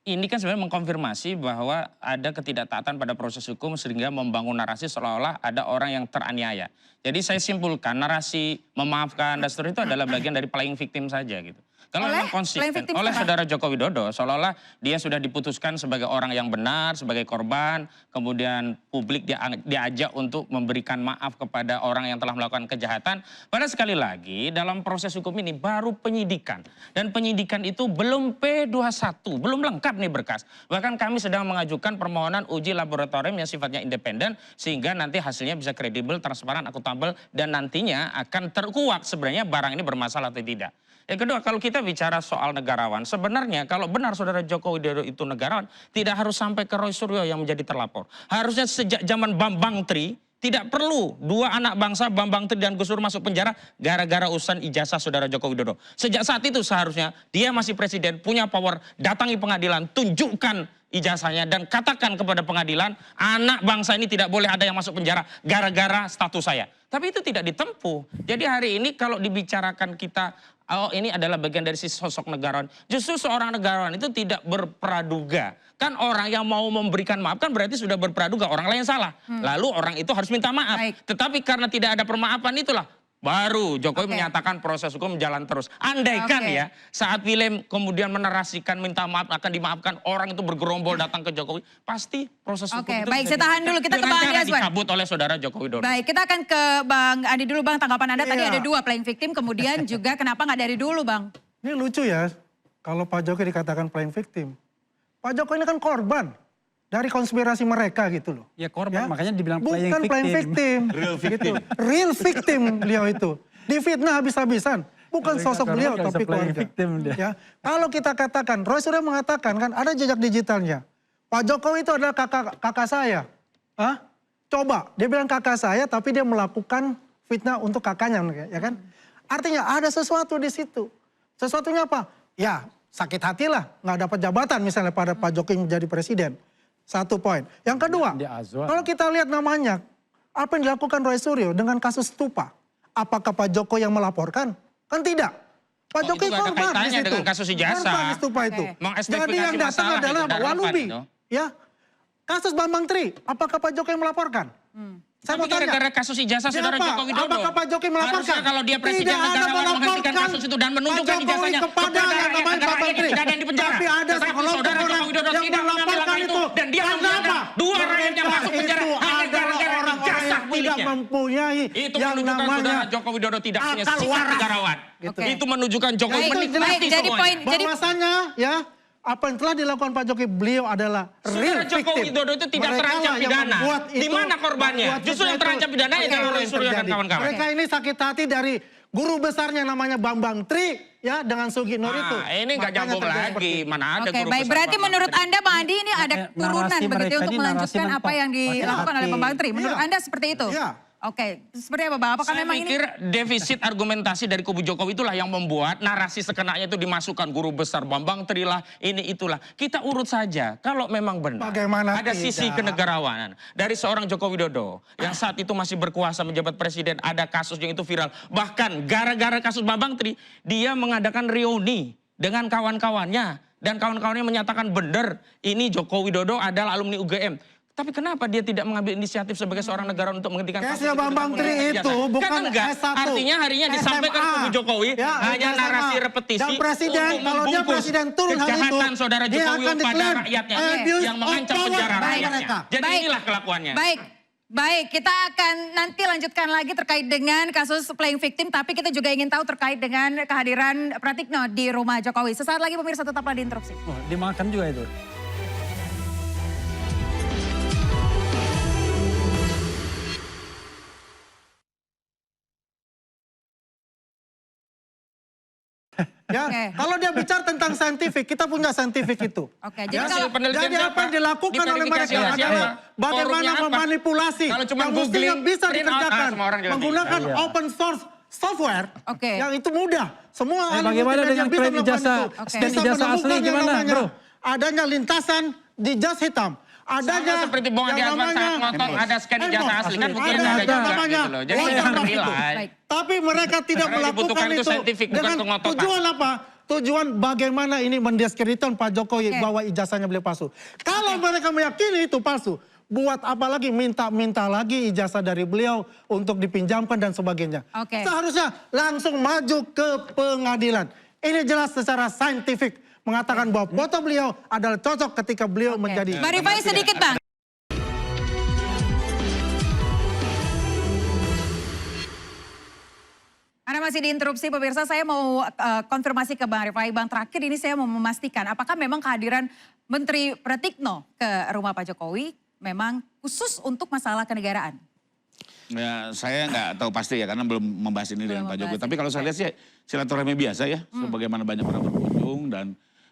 ini kan sebenarnya mengkonfirmasi bahwa ada ketidaktaatan pada proses hukum sehingga membangun narasi seolah-olah ada orang yang teraniaya. Jadi saya simpulkan narasi memaafkan dan seterusnya itu adalah bagian dari playing victim saja gitu. Kalau memang konsisten oleh saudara Joko Widodo, seolah-olah dia sudah diputuskan sebagai orang yang benar, sebagai korban, kemudian publik diajak untuk memberikan maaf kepada orang yang telah melakukan kejahatan. Padahal sekali lagi dalam proses hukum ini baru penyidikan. Dan penyidikan itu belum P21, belum lengkap nih berkas. Bahkan kami sedang mengajukan permohonan uji laboratorium yang sifatnya independen, sehingga nanti hasilnya bisa kredibel, transparan, akuntabel, dan nantinya akan terkuak sebenarnya barang ini bermasalah atau tidak. Yang kedua, kalau kita bicara soal negarawan, sebenarnya kalau benar saudara Joko Widodo itu negarawan, tidak harus sampai ke Roy Suryo yang menjadi terlapor. Harusnya sejak zaman Bambang Tri, tidak perlu dua anak bangsa Bambang Tri dan Gus Dur masuk penjara gara-gara urusan ijazah saudara Joko Widodo. Sejak saat itu seharusnya dia masih presiden, punya power, datangi pengadilan, tunjukkan ijazahnya dan katakan kepada pengadilan, anak bangsa ini tidak boleh ada yang masuk penjara gara-gara status saya. Tapi itu tidak ditempuh. Jadi hari ini kalau dibicarakan kita, oh ini adalah bagian dari si sosok negarawan. Justru seorang negarawan itu tidak berpraduga. Kan orang yang mau memberikan maaf kan berarti sudah berpraduga orang lain salah. Lalu orang itu harus minta maaf. Tetapi karena tidak ada permaafan itulah baru Jokowi menyatakan proses hukum jalan terus. Andaikan ya saat Willem kemudian menarasikan minta maaf akan dimaafkan, orang itu bergerombol datang ke Jokowi, pasti proses hukum itu baik, saya tahan dulu, kita ke Bang Andi Azwan. Dicabut oleh saudara Joko Widodo. Baik, kita akan ke Bang Andi dulu Bang, tanggapan Anda tadi ada dua playing victim, kemudian juga kenapa nggak dari dulu Bang? Ini lucu ya, kalau Pak Jokowi dikatakan playing victim. Pak Jokowi ini kan korban dari konspirasi mereka gitu loh. Ya korban, makanya dibilang bukan playing victim. Real victim. Gitu. Real victim beliau itu. Difitnah habis-habisan. Bukan sosok beliau tapi keluarga. Ya. Kalau kita katakan, Roy Suryo mengatakan kan ada jejak digitalnya. Pak Jokowi itu adalah kakak saya. Hah? Coba, dia bilang kakak saya tapi dia melakukan fitnah untuk kakaknya. Ya kan? Artinya ada sesuatu di situ. Sesuatunya apa? Ya sakit hati lah. Nggak dapat jabatan misalnya pada Pak Jokowi menjadi presiden. Satu poin. Yang kedua, kalau kita lihat namanya, apa yang dilakukan Roy Suryo dengan kasus Stupa? Apakah Pak Jokowi yang melaporkan? Kan tidak. Pak Jokowi korban di situ. Dengan kasus ijazah. Korban di Stupa itu. Jadi yang datang adalah Walubi. Ya, kasus Bambang Tri, apakah Pak Jokowi melaporkan? Saya Tapi mau tanya. gara-gara kasus ijazah saudara Siapa? Joko Widodo. Apakah Pak Jokowi melaporkan? Harusnya kalau dia presiden Tidak ada negarawan menghentikan melaporkan kasus itu dan menunjukkan Pak Jokowi ijazahnya kepada yang namanya Pak Menteri. tidak ada yang di penjara. Tapi ada Tetapi sekelompok saudara Joko orang Widodo yang tidak mengambil melaporkan langkah itu. dan dia Karena membiarkan apa? dua rakyat yang masuk penjara Itu hanya adalah gara-gara orang-orang ijazah yang tidak miliknya. mempunyai Itu yang menunjukkan namanya saudara Joko Widodo tidak punya akal sikap waras. negarawan. Oke. Itu menunjukkan Jokowi Baik, menikmati baik, jadi semuanya. poin, jadi Bahwasanya ya apa yang telah dilakukan Pak Jokowi, beliau adalah real Saudara Joko victim. Widodo itu tidak Mereka terancam lah yang pidana. membuat Di itu, mana korbannya? membuat Justru yang itu. terancam pidana itu Oke, Roy yang Suryo dan terjadi. kawan-kawan. Mereka ini sakit hati dari guru besarnya namanya Bambang Tri ya dengan Sugi Nur itu. Ini nggak Makanya nyambung terjadi lagi. seperti itu. Mana ada Oke, guru baik. besar Berarti Bambang menurut Tri. Anda Bang Andi ini ada Narasi turunan mereka begitu untuk ini narasi melanjutkan mentok. apa yang dilakukan oleh Hati-hati. Bang Menteri. Menurut Iya. Anda seperti itu? Iya. Oke, seperti apa Bang? Apakah Saya memang ini pikir defisit argumentasi dari kubu Jokowi itulah yang membuat narasi sekenanya itu dimasukkan guru besar Bambang Tri lah, ini itulah. Kita urut saja kalau memang benar. Bagaimana ada tidak? sisi kenegarawanan dari seorang Joko Widodo yang saat itu masih berkuasa menjabat presiden, ada kasus yang itu viral. Bahkan gara-gara kasus Bambang Tri, dia mengadakan reuni dengan kawan-kawannya dan kawan-kawannya menyatakan benar ini Joko Widodo adalah alumni UGM. Tapi kenapa dia tidak mengambil inisiatif sebagai seorang negarawan untuk menghentikan kasus Kesnya itu Bambang dengan Tri menggunakan itu ijazah? bukan Kan enggak. S1. Artinya harinya disampaikan SMA. kubu Jokowi Ya, hanya SMA. narasi repetisi Dan presiden, untuk kalau dia membungkus presiden turun hari itu, kejahatan saudara dia Jokowi akan pada diklaim rakyatnya abuse yang of mengancam power penjara oleh rakyatnya. mereka. Jadi Baik. inilah kelakuannya. Baik, kita akan nanti lanjutkan lagi terkait dengan kasus playing victim, tapi kita juga ingin tahu terkait dengan kehadiran Pratikno di rumah Jokowi. Sesaat lagi pemirsa tetaplah di Interupsi. Oh, dimakan juga itu. Ya, Oke. kalau dia bicara tentang saintifik, kita punya saintifik itu. Oke, jadi Ya, kalau penelitian jadi siapa? apa yang dilakukan oleh Diverifikasi mereka oleh siapa? adalah bagaimana Forumnya apa? memanipulasi Kalau cuma yang mestinya googling, bisa print out, dikerjakan semua orang juga menggunakan bisa. open source software Oke. yang itu mudah. Semua ahli bagaimana multimedia dengan bisa klaim melakukan ijazah? itu. Oke. Bisa Ijazah asli menemukan yang gimana, namanya bro? adanya lintasan di jas hitam. Adanya Sama seperti Bung Andi yang Arman saat namanya ngotot ada scan ijazah asli kan mungkin Ada ada juga namanya gitu loh. Jadi watermark jangan itu. menilai. Baik. Tapi mereka tidak Karena dibutuhkan melakukan itu itu saintifik, bukan dengan kengototan. tujuan apa? Tujuan bagaimana ini mendiskreditkan Pak Jokowi Oke. bahwa ijazahnya beliau palsu. Kalau mereka meyakini itu palsu, buat apa lagi minta lagi ijazah dari beliau untuk dipinjamkan dan sebagainya. Oke. Seharusnya langsung maju ke pengadilan. Ini jelas secara saintifik mengatakan bahwa foto beliau adalah cocok ketika beliau Oke. menjadi. Bang Rifai sedikit Bang. Anda masih diinterupsi pemirsa, saya mau konfirmasi ke Bang Rifai. Bang, terakhir ini saya mau memastikan apakah memang kehadiran Menteri Pratikno ke rumah Pak Jokowi memang khusus untuk masalah kenegaraan? Ya, saya nggak tahu pasti ya karena belum membahas ini dengan Pak Jokowi. membahas Tapi kalau saya lihat sih silaturahmi biasa ya, sebagaimana banyak orang berkunjung dan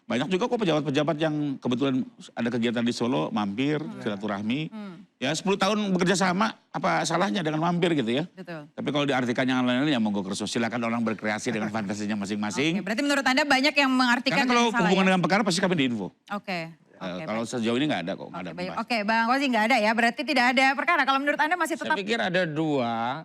banyak juga kok pejabat-pejabat yang kebetulan ada kegiatan di Solo mampir silaturahmi. Ya 10 tahun bekerja sama, apa salahnya dengan mampir gitu ya. Betul. Tapi kalau diartikan yang lain-lain ya monggo kerso, silakan orang berkreasi dengan fantasinya Oke, masing-masing. berarti menurut Anda banyak yang mengartikan Karena kalau yang salah hubungan ya? dengan perkara pasti kami diinfo. Oke. Kalau sejauh ini nggak ada kok, nggak ada Baik. pembahasan. Oke, Bang Wazi nggak ada ya, berarti tidak ada perkara. Kalau menurut Anda masih Saya tetap pikir ada dua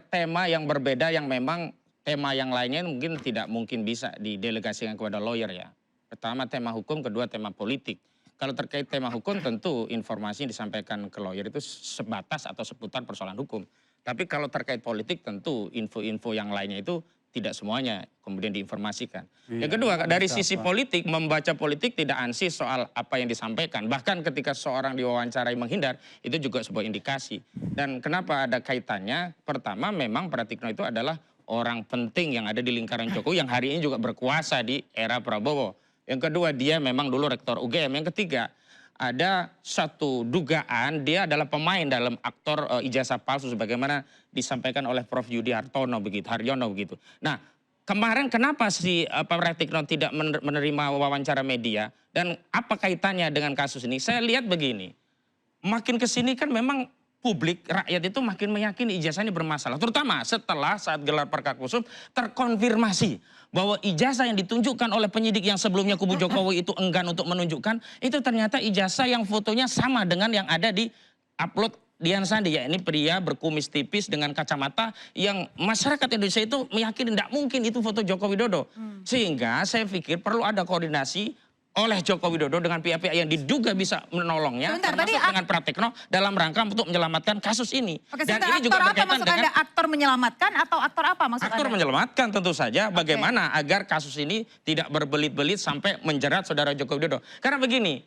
tema yang berbeda yang memang tema yang lainnya mungkin tidak mungkin bisa didelegasikan kepada lawyer ya. Pertama tema hukum, kedua tema politik. Kalau terkait tema hukum tentu informasi yang disampaikan ke lawyer itu sebatas atau seputar persoalan hukum. Tapi kalau terkait politik tentu info-info yang lainnya itu tidak semuanya kemudian diinformasikan. Yang kedua dari sisi politik, membaca politik tidak ansih soal apa yang disampaikan. Bahkan ketika seorang diwawancarai menghindar itu juga sebuah indikasi. Dan kenapa ada kaitannya? Pertama memang Pratikno itu adalah orang penting yang ada di lingkaran Jokowi yang hari ini juga berkuasa di era Prabowo. Yang kedua dia memang dulu rektor UGM. Yang ketiga ada satu dugaan dia adalah pemain dalam aktor ijazah palsu sebagaimana disampaikan oleh Prof. Yudi Haryono begitu. Nah kemarin kenapa si Pratikno tidak menerima wawancara media dan apa kaitannya dengan kasus ini? Saya lihat begini, makin kesini kan memang publik, rakyat itu makin meyakini ijazah ini bermasalah. Terutama setelah saat gelar perkara khusus terkonfirmasi bahwa ijazah yang ditunjukkan oleh penyidik yang sebelumnya kubu Jokowi itu enggan untuk menunjukkan, itu ternyata ijazah yang fotonya sama dengan yang ada di upload Dian Sandi. Ya ini pria berkumis tipis dengan kacamata yang masyarakat Indonesia itu meyakini tidak mungkin itu foto Joko Widodo. Sehingga saya pikir perlu ada koordinasi oleh Joko Widodo dengan pihak-pihak yang diduga bisa menolongnya, Sebentar, termasuk tadi dengan Pratikno dalam rangka untuk menyelamatkan kasus ini. Oke, Dan sebentar, ini juga aktor apa berkaitan maksud dengan Anda? Aktor menyelamatkan atau aktor apa maksud aktor Anda? menyelamatkan tentu saja bagaimana agar kasus ini tidak berbelit-belit sampai menjerat saudara Joko Widodo. Karena begini,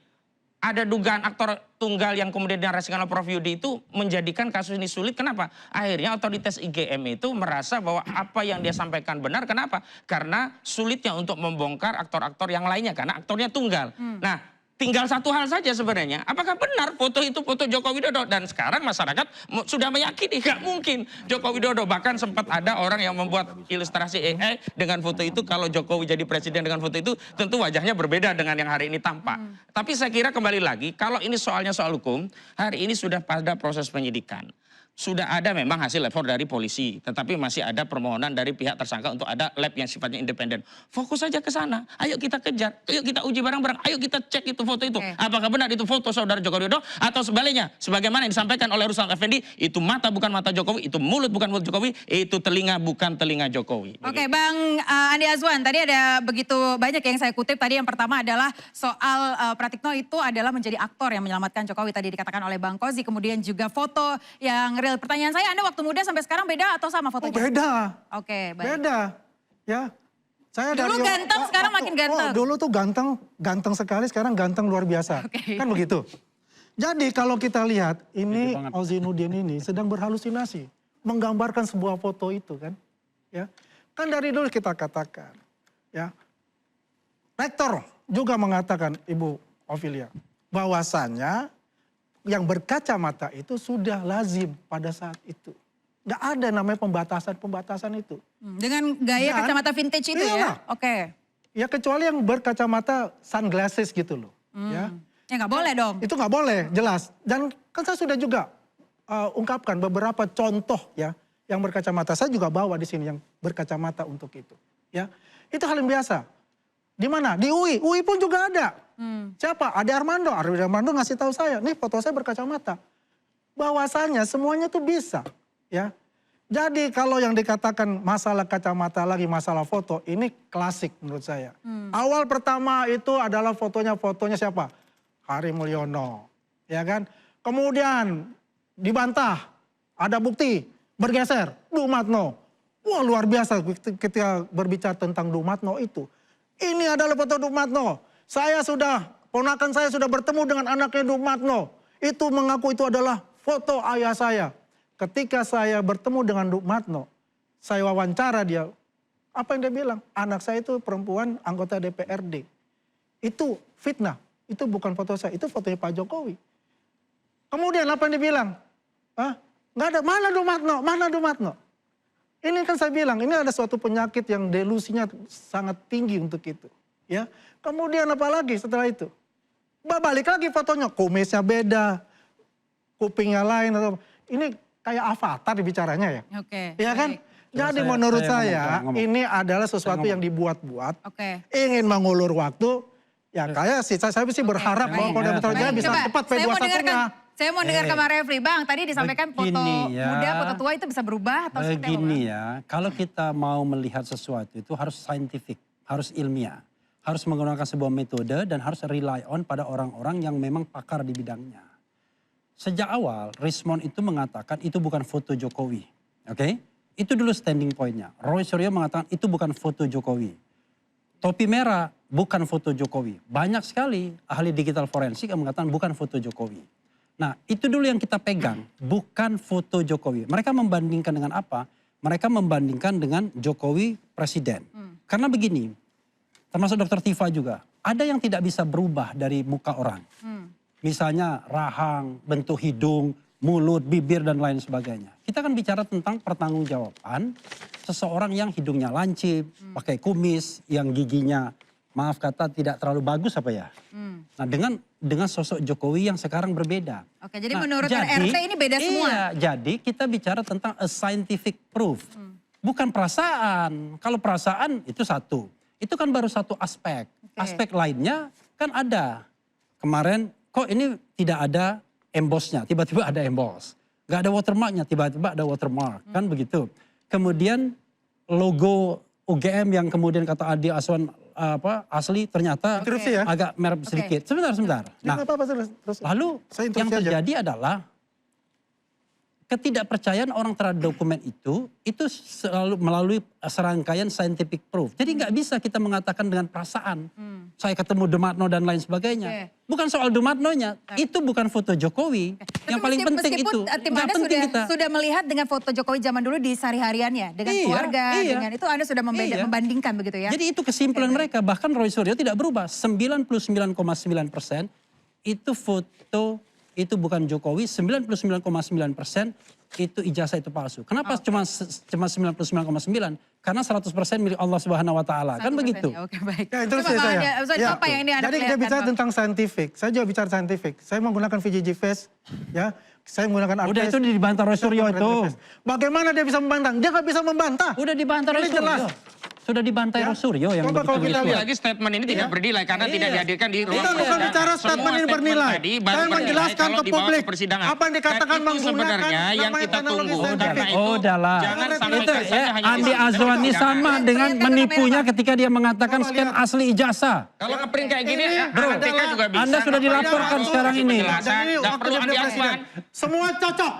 ada dugaan aktor tunggal yang kemudian dinarasikan oleh Prof Yudi itu menjadikan kasus ini sulit. Kenapa? Akhirnya otoritas IGM itu merasa bahwa apa yang dia sampaikan benar. Kenapa? Karena sulitnya untuk membongkar aktor-aktor yang lainnya karena aktornya tunggal. Nah, tinggal satu hal saja sebenarnya. Apakah benar foto itu foto Joko Widodo? Dan sekarang masyarakat sudah meyakini nggak mungkin Joko Widodo. Bahkan sempat ada orang yang membuat ilustrasi AI dengan foto itu. Kalau Jokowi jadi presiden dengan foto itu, tentu wajahnya berbeda dengan yang hari ini tampak. Tapi saya kira kembali lagi, kalau ini soalnya soal hukum, hari ini sudah pada proses penyidikan. Sudah ada memang hasil lapor dari polisi, tetapi masih ada permohonan dari pihak tersangka untuk ada lab yang sifatnya independen. Fokus saja ke sana. Ayo kita kejar, ayo kita uji barang-barang, ayo kita cek itu foto itu. Apakah benar itu foto saudara Joko Widodo atau sebaliknya? Sebagaimana yang disampaikan oleh Ruslan Effendi, itu mata bukan mata Jokowi, itu mulut bukan mulut Jokowi, itu telinga bukan telinga Jokowi. Oke, Bang Andi Azwan, tadi ada begitu banyak yang saya kutip. Tadi yang pertama adalah soal Pratikno itu adalah menjadi aktor yang menyelamatkan Jokowi. Tadi dikatakan oleh Bang Kozi, kemudian juga foto yang real. Pertanyaan saya, Anda waktu muda sampai sekarang beda atau sama fotonya? Beda. Oke, baik. Beda. Ya. Saya Dulu ganteng, sekarang makin ganteng. dulu tuh ganteng sekali, sekarang ganteng luar biasa. Oke. Kan begitu. Jadi kalau kita lihat, ini Setuju banget. Ozinuddin ini sedang berhalusinasi. Menggambarkan sebuah foto itu kan. Ya. Kan dari dulu kita katakan. Ya. Rektor juga mengatakan, Ibu Ovilia, bahwasannya yang berkacamata itu sudah lazim pada saat itu. Nggak ada namanya pembatasan itu. Dengan gaya Dan- kacamata vintage itu Iyalah. ya? Oke. Ya kecuali yang berkacamata sunglasses gitu loh. Ya. Ya nggak boleh dong. Itu nggak boleh, jelas. Dan kan saya sudah juga ungkapkan beberapa contoh ya yang berkacamata. Saya juga bawa di sini yang berkacamata untuk itu. Ya, itu hal yang biasa. Di mana? Di UI pun juga ada. Siapa? Ade Armando. Ade Armando ngasih tahu saya, nih foto saya berkacamata. Bahwasanya semuanya tuh bisa. Ya. Jadi kalau yang dikatakan masalah kacamata lagi masalah foto, ini klasik menurut saya. Awal pertama itu adalah fotonya siapa? Hari Mulyono. Ya kan? Kemudian dibantah, ada bukti, bergeser, Dumatno. Wah luar biasa ketika berbicara tentang Dumatno itu. Ini adalah foto Dumatno. Ponakan saya sudah bertemu dengan anaknya Dumatno. Itu mengaku itu adalah foto ayah saya. Ketika saya bertemu dengan Dumatno, saya wawancara dia. Apa yang dia bilang? Anak saya itu perempuan anggota DPRD. Itu fitnah. Itu bukan foto saya, itu fotonya Pak Jokowi. Kemudian apa yang dia bilang? Nggak ada, mana Dumatno? Ini kan saya bilang, ini ada suatu penyakit yang delusinya sangat tinggi untuk itu. Ya. Kemudian apa lagi setelah itu? Balik lagi fotonya, kumisnya beda, kupingnya lain. Ini kayak avatar bicaranya ya. Oke. Ya kan? baik. Jadi Saya- menurut saya saya ngomong. ini adalah sesuatu yang dibuat-buat. Oke. Ingin mengulur waktu. Ya kayak saya sih berharap baik. bahwa Polda Metro Jaya Baik, bisa coba, cepat saya mau dengarkan, P21-nya. saya mau dengarkan Bang Refli. Bang, tadi disampaikan foto Begini ya. muda, foto tua itu bisa berubah atau seperti apa? Begini Bang? ya, kalau kita mau melihat sesuatu itu harus scientific, harus ilmiah. Harus menggunakan sebuah metode dan harus rely on pada orang-orang yang memang pakar di bidangnya. Sejak awal, Rismond itu mengatakan itu bukan foto Jokowi. Oke? Itu dulu standing point-nya. Roy Suryo mengatakan itu bukan foto Jokowi. Topi merah bukan foto Jokowi. Banyak sekali ahli digital forensik yang mengatakan bukan foto Jokowi. Nah itu dulu yang kita pegang, bukan foto Jokowi. Mereka membandingkan dengan apa? Mereka membandingkan dengan Jokowi presiden. Karena begini, termasuk Dr. Tifa juga, ada yang tidak bisa berubah dari muka orang. Misalnya rahang, bentuk hidung, mulut, bibir dan lain sebagainya. Kita kan bicara tentang pertanggungjawaban seseorang yang hidungnya lancip, pakai kumis, yang giginya maaf kata tidak terlalu bagus apa ya. Nah dengan sosok Jokowi yang sekarang berbeda. Oke, jadi menurut RT ini beda semua? Iya, jadi kita bicara tentang a scientific proof. Bukan perasaan. Kalau perasaan itu satu. Itu kan baru satu aspek. Aspek lainnya kan ada. Kemarin kok ini tidak ada embossnya, tiba-tiba ada emboss. Gak ada watermarknya, tiba-tiba ada watermark. Kan begitu. Kemudian logo UGM yang kemudian kata Adi Aswan asli ternyata Interupsi ya? agak merah sedikit. Sebentar. Nah, Nggak apa-apa, terus. lalu Saya yang interupsi aja. terjadi adalah ketidakpercayaan orang terhadap dokumen itu selalu melalui serangkaian scientific proof. Jadi nggak bisa kita mengatakan dengan perasaan. Saya ketemu Dumatno dan lain sebagainya. Oke. Bukan soal Dumatnonya, itu bukan foto Jokowi. Yang paling penting itu. Tim Nggak Anda penting kita. sudah melihat dengan foto Jokowi zaman dulu di sehari-hariannya, dengan keluarga, dengan itu Anda sudah membandingkan begitu ya? Jadi itu kesimpulan mereka. Bahkan Roy Suryo tidak berubah. 99,9% itu foto itu bukan Jokowi, 99,9% itu ijazah itu palsu. Kenapa cuma 99,9? Karena 100% milik Allah Subhanahu wa taala. Kan begitu. Oke, baik. Ya, terus Coba saya. Anda, apa yang ini Anda Jadi dia perlihatkan, bicara Bang? tentang scientific. Saya juga bicara scientific. Saya menggunakan VGG Face, ya. Saya menggunakan Udah Artface. itu dibantah Roy Suryo itu. Bagaimana dia bisa membantah? Dia nggak bisa membantah. Udah dibantah Roy Ini jelas. Suryo. Sudah dibantah Roy Suryo yang Coba kalau begitu. kita Sekali lihat. lagi statement ini tidak bernilai karena tidak dihadirkan di ruang Kita bukan persidangan. bicara Semua statement ini bernilai. tadi baru Saya bernilai menjelaskan kalau ke dibawa publik persidangan. apa yang dikatakan Dan itu menggunakan sebenarnya yang namanya kita teknologi tunggu scientific. karena itu Oh, udahlah. jangan Itu, sampaikan Itu saja hanya Andi isu. Azwani Jangan. sama dengan Jangan. menipunya ketika dia mengatakan Coba scan lihat. asli ijazah. Kalau ngeprint kayak gini, Ini bro, adalah- juga bisa. Anda sudah dilaporkan Perlu sekarang ini. penjelasan, Dan ini nggak waktu perlu dia Andi presiden. Azwan. Semua cocok.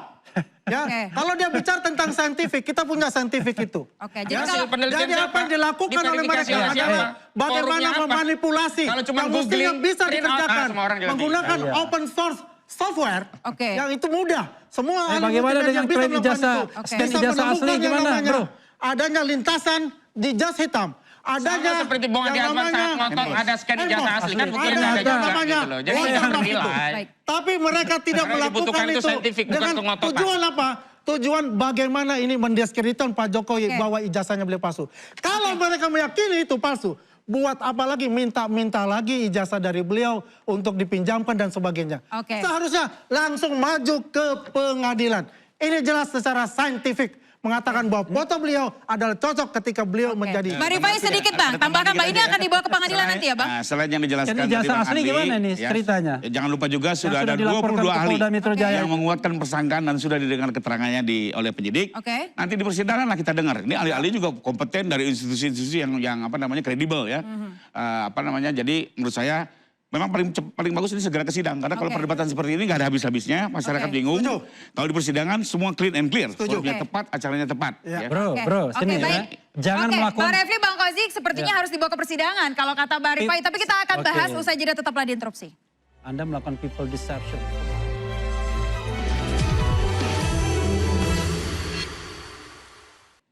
Ya, Oke. kalau dia bicara tentang scientific, kita punya scientific itu. Oke, Ya, jadi kalau penelitian jadi apa yang dilakukan oleh mereka Diverifikasi oleh siapa? adalah bagaimana Forumnya apa? memanipulasi Kalau cuma yang mestinya googling, bisa print out, dikerjakan semua orang jadi. menggunakan Iya. open source software Oke. yang itu mudah. Semua ahli bagaimana multimedia dengan bisa klaim melakukan ijazah, itu. scan Bisa ijazah asli menemukan yang gimana, namanya bro? adanya lintasan di jas hitam. Adanya Sama seperti Bung Andi yang Azwan saat namanya ngotong ada scan ijazah handphone. asli kan buktinya Ada ada juga namanya gitu loh. Jadi watermark jangan itu. menilai. Baik. Tapi mereka tidak Karena melakukan dibutuhkan itu itu saintifik, bukan dengan pengototan. tujuan apa? Tujuan bagaimana ini mendiskreditkan Pak Jokowi Oke. bahwa ijazahnya beliau palsu. Kalau mereka meyakini itu palsu, buat apa lagi minta lagi ijazah dari beliau untuk dipinjamkan dan sebagainya. Oke. Seharusnya langsung maju ke pengadilan. Ini jelas secara saintifik mengatakan bahwa foto beliau adalah cocok ketika beliau menjadi. Bang Rifai sedikit Bang, tambahkan Bang, ini akan dibawa ke pengadilan nanti ya Bang? Nah, selain yang dijelaskan Jadi tadi ijazah Bang asli Andi, gimana nih ceritanya? Jangan lupa juga sudah sudah ada dilaporkan 22 ke ahli Polda Metro Jaya. yang menguatkan persangkaan dan sudah didengar keterangannya oleh penyidik. Oke. Nanti di persidangan lah kita dengar. Ini ahli-ahli juga kompeten dari institusi-institusi yang apa namanya kredibel ya. Jadi menurut saya memang paling bagus ini segera ke sidang karena kalau Oke. perdebatan seperti ini nggak ada habis-habisnya, masyarakat Oke. bingung. Setuju. Kalau di persidangan semua clean and clear, Setuju. forumnya Oke. tepat, acaranya tepat. Ya. Ya. Bro, Oke. sini Oke, ya. baik. Jangan Oke, melakukan. Bang Refli, Bang Kozik sepertinya harus dibawa ke persidangan kalau kata Bang Rifai. Tapi kita akan Oke. bahas usai jeda, tetaplah di interupsi. Anda melakukan people deception.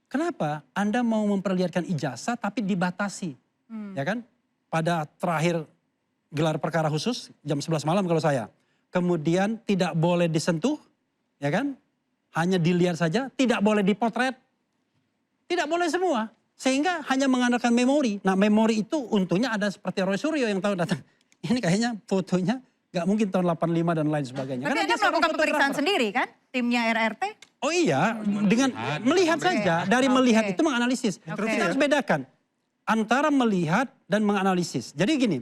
Kenapa Anda mau memperlihatkan ijazah tapi dibatasi? Ya kan? Pada terakhir gelar perkara khusus jam 11 malam kalau saya. Kemudian tidak boleh disentuh, ya kan? Hanya dilihat saja, tidak boleh dipotret. Tidak boleh semua. Sehingga hanya mengandalkan memori. Nah, memori itu untungnya ada seperti Roy Suryo yang tahu datang. Ini kayaknya fotonya nggak mungkin tahun 85 dan lain sebagainya. Tapi Karena Anda dia seorang melakukan pemeriksaan fotografer. sendiri kan? Timnya RRT? Oh iya, dengan melihat saja, dari melihat itu menganalisis. Oke. Kita harus bedakan antara melihat dan menganalisis. Jadi gini,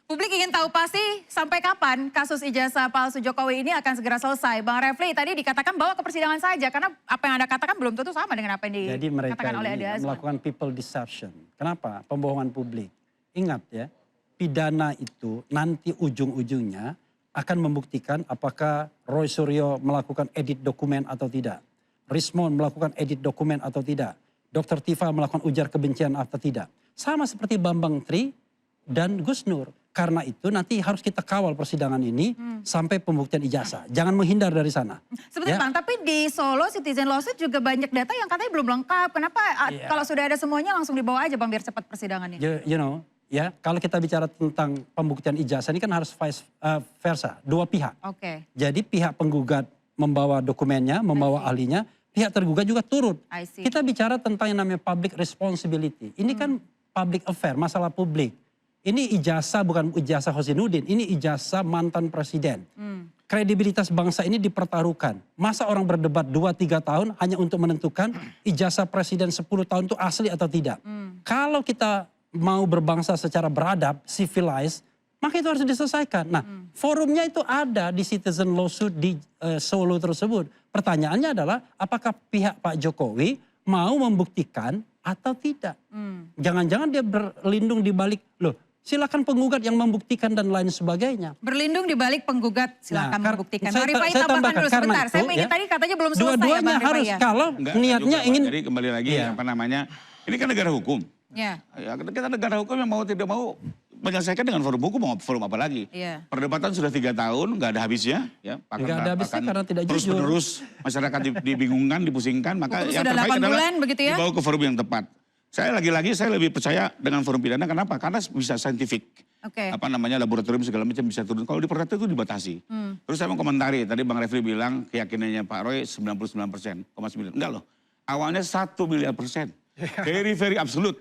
Publik ingin tahu pasti sampai kapan kasus ijazah palsu Jokowi ini akan segera selesai. Bang Refli tadi dikatakan bawa ke persidangan saja karena apa yang Anda katakan belum tentu sama dengan apa yang jadi mereka dikatakan oleh ini Andi Azwan. melakukan people deception. Kenapa? Pembohongan publik. Ingat ya, pidana itu nanti ujung-ujungnya akan membuktikan apakah Roy Suryo melakukan edit dokumen atau tidak. Rismon melakukan edit dokumen atau tidak. Dr. Tifa melakukan ujar kebencian atau tidak. Sama seperti Bambang Tri dan Gus Nur. Karena itu nanti harus kita kawal persidangan ini sampai pembuktian ijazah. Jangan menghindar dari sana. Sebentar Ya. Bang, tapi di Solo Citizen Lawsuit juga banyak data yang katanya belum lengkap. Kenapa Iya. kalau sudah ada semuanya langsung dibawa aja Bang biar cepat persidangannya? You know, ya kalau kita bicara tentang pembuktian ijazah ini kan harus vice versa, dua pihak. Oke, Jadi pihak penggugat membawa dokumennya, membawa ahlinya, pihak tergugat juga turut. I see. Kita bicara tentang yang namanya public responsibility. Ini kan public affair, masalah publik. Ini ijazah bukan ijazah Hosinuddin, ini ijazah mantan presiden. Kredibilitas bangsa ini dipertaruhkan. Masa orang berdebat 2-3 tahun hanya untuk menentukan ijazah presiden 10 tahun itu asli atau tidak. Kalau kita mau berbangsa secara beradab, civilized, maka itu harus diselesaikan. Nah, forumnya itu ada di Citizen Lawsuit di Solo tersebut. pertanyaannya adalah apakah pihak Pak Jokowi mau membuktikan atau tidak. Jangan-jangan dia berlindung di balik, loh silakan penggugat yang membuktikan dan lain sebagainya. Berlindung di balik penggugat, silakan Nah, membuktikan. saya Mari Fahim saya tambahkan tambahkan, dulu karena sebentar. Saya itu, ingin ya, tadi katanya belum selesai ya dua-duanya Bang Rifai harus ya. kalau Enggak niatnya juga, ingin. Pak. Jadi kembali lagi Iya. apa namanya, ini kan negara hukum. Ya. Ya, kita negara hukum yang mau tidak mau menyelesaikan dengan forum hukum, mau forum apa lagi. Iya. Perdebatan sudah 3 tahun, nggak ada habisnya. Ya, Nggak ada habisnya karena tidak terus jujur. menerus masyarakat dibingungkan, dipusingkan, maka Hukum yang sudah terbaik 8 adalah bulan, begitu ya? dibawa ke forum yang tepat. Saya lagi-lagi saya lebih percaya dengan forum pidana, kenapa? Karena bisa saintifik. Oke. Apa namanya laboratorium segala macam bisa turun. Kalau di perdata itu dibatasi. Terus saya mau komentari, tadi Bang Refli bilang keyakinannya Pak Roy 99,9. Enggak loh, awalnya 1 miliar %. Very absolute.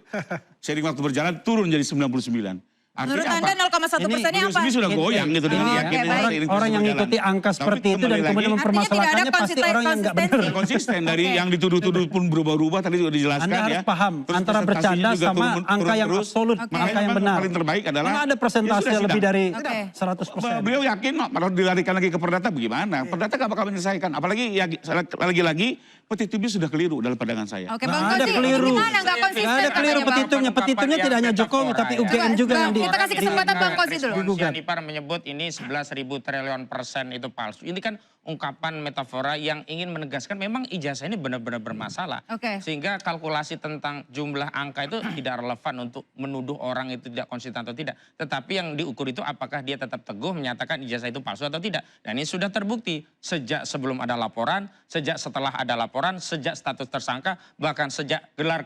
Seiring waktu berjalan turun jadi 99. Menurut Artinya Anda apa? 0,1%-nya apa? Ini sudah goyang gitu dengan Oke, keyakinan baik. seiring Orang yang berjalan. ngikuti angka Tapi seperti itu dan kembali kemudian lagi, mempermasalahkannya pasti orang yang nggak benar. konsistensi. konsisten dari Oke. yang dituduh-tuduh pun berubah-ubah tadi sudah dijelaskan Anda ya. harus paham Terus antara presentasinya bercanda juga sama angka yang terus. absolut, Oke. angka yang Makanya benar. paling terbaik adalah Karena ada ya persentase sudah lebih sidang. dari Oke. 100%. Beliau yakin kalau dilarikan lagi ke perdata bagaimana? Perdata gak bakal menyelesaikan. Apalagi ya, lagi-lagi petitumnya sudah keliru dalam pandangan saya. Oke, Nggak Bang ada Koji, keliru. gimana? Nggak konsisten Nggak ada keliru katanya, Bang. petitumnya. Petitumnya tidak hanya Jokowi tapi UGM juga yang di. Kita kasih kesempatan Bang Koji dulu. Rizwan Syahipar menyebut ini 11.000 triliun persen itu palsu. Ini kan ungkapan metafora yang ingin menegaskan memang ijazah ini benar-benar bermasalah. Oke. Sehingga kalkulasi tentang jumlah angka itu tidak relevan untuk menuduh orang itu tidak konsisten atau tidak. Tetapi yang diukur itu apakah dia tetap teguh menyatakan ijazah itu palsu atau tidak. Dan ini sudah terbukti sejak sebelum ada laporan, sejak setelah ada laporan, sejak status tersangka, bahkan sejak gelar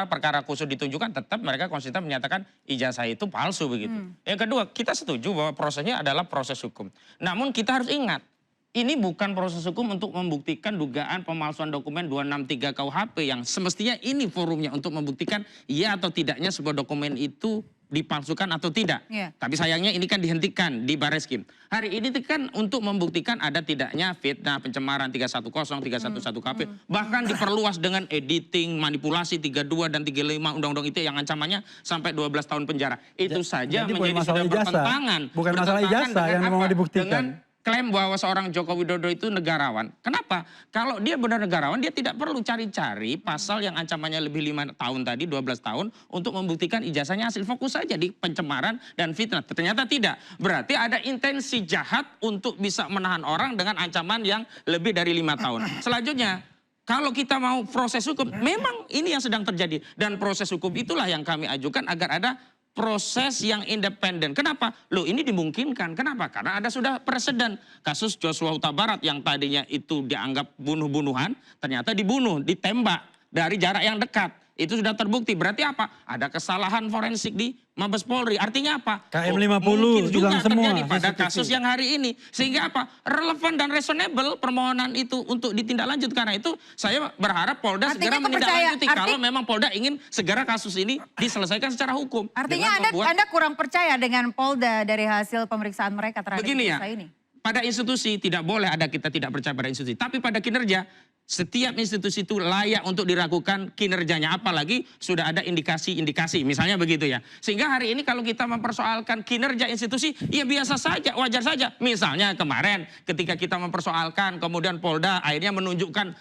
perkara khusus ditunjukkan tetap mereka konsisten menyatakan ijazah itu palsu begitu. Yang kedua, kita setuju bahwa prosesnya adalah proses hukum. Namun kita harus ingat, ini bukan proses hukum untuk membuktikan dugaan pemalsuan dokumen 263 KUHP yang semestinya ini forumnya untuk membuktikan iya atau tidaknya sebuah dokumen itu dipalsukan atau tidak. Iya. Tapi sayangnya ini kan dihentikan di Bareskrim. Hari ini kan untuk membuktikan ada tidaknya fitnah, pencemaran 310, 311 KP. Bahkan diperluas dengan editing, manipulasi 32 dan 35 undang-undang ITE yang ancamannya sampai 12 tahun penjara. Itu saja Jadi bukan menjadi masalah sudah ijazah. bertentangan. Bukan masalah Bertentangan ijazah dengan yang mau apa? dibuktikan. Dengan klaim bahwa seorang Joko Widodo itu negarawan. Kenapa? Kalau dia benar negarawan, dia tidak perlu cari-cari pasal yang ancamannya lebih 5 tahun tadi, 12 tahun, untuk membuktikan ijazahnya hasil. Fokus saja di pencemaran dan fitnah. Ternyata tidak. Berarti ada intensi jahat untuk bisa menahan orang dengan ancaman yang lebih dari 5 tahun. Selanjutnya, kalau kita mau proses hukum, memang ini yang sedang terjadi. Dan proses hukum itulah yang kami ajukan agar ada proses yang independen. Kenapa? Loh ini dimungkinkan. Kenapa? Karena ada sudah presiden. Kasus Joshua Huta Barat yang tadinya itu dianggap bunuh-bunuhan, ternyata dibunuh, ditembak dari jarak yang dekat. Itu sudah terbukti. Berarti apa? Ada kesalahan forensik di Mabes Polri. Artinya apa? KM 50 mungkin juga hilang semua terjadi pada CCTV. kasus yang hari ini. Sehingga apa? Relevan dan reasonable permohonan itu untuk ditindaklanjut. Karena itu saya berharap Polda Artinya segera menindaklanjuti. kepercayaan- Kalau memang Polda ingin segera kasus ini diselesaikan secara hukum. Artinya Dengan membuat- Anda kurang percaya dengan Polda dari hasil pemeriksaan mereka terhadap Begini ya, ijazah ini? pada institusi tidak boleh ada kita tidak percaya pada institusi. Tapi pada kinerja, setiap institusi itu layak untuk diragukan kinerjanya. Apalagi sudah ada indikasi-indikasi, misalnya begitu ya. Sehingga hari ini kalau kita mempersoalkan kinerja institusi, ya biasa saja, wajar saja. Misalnya kemarin ketika kita mempersoalkan, kemudian Polda akhirnya menunjukkan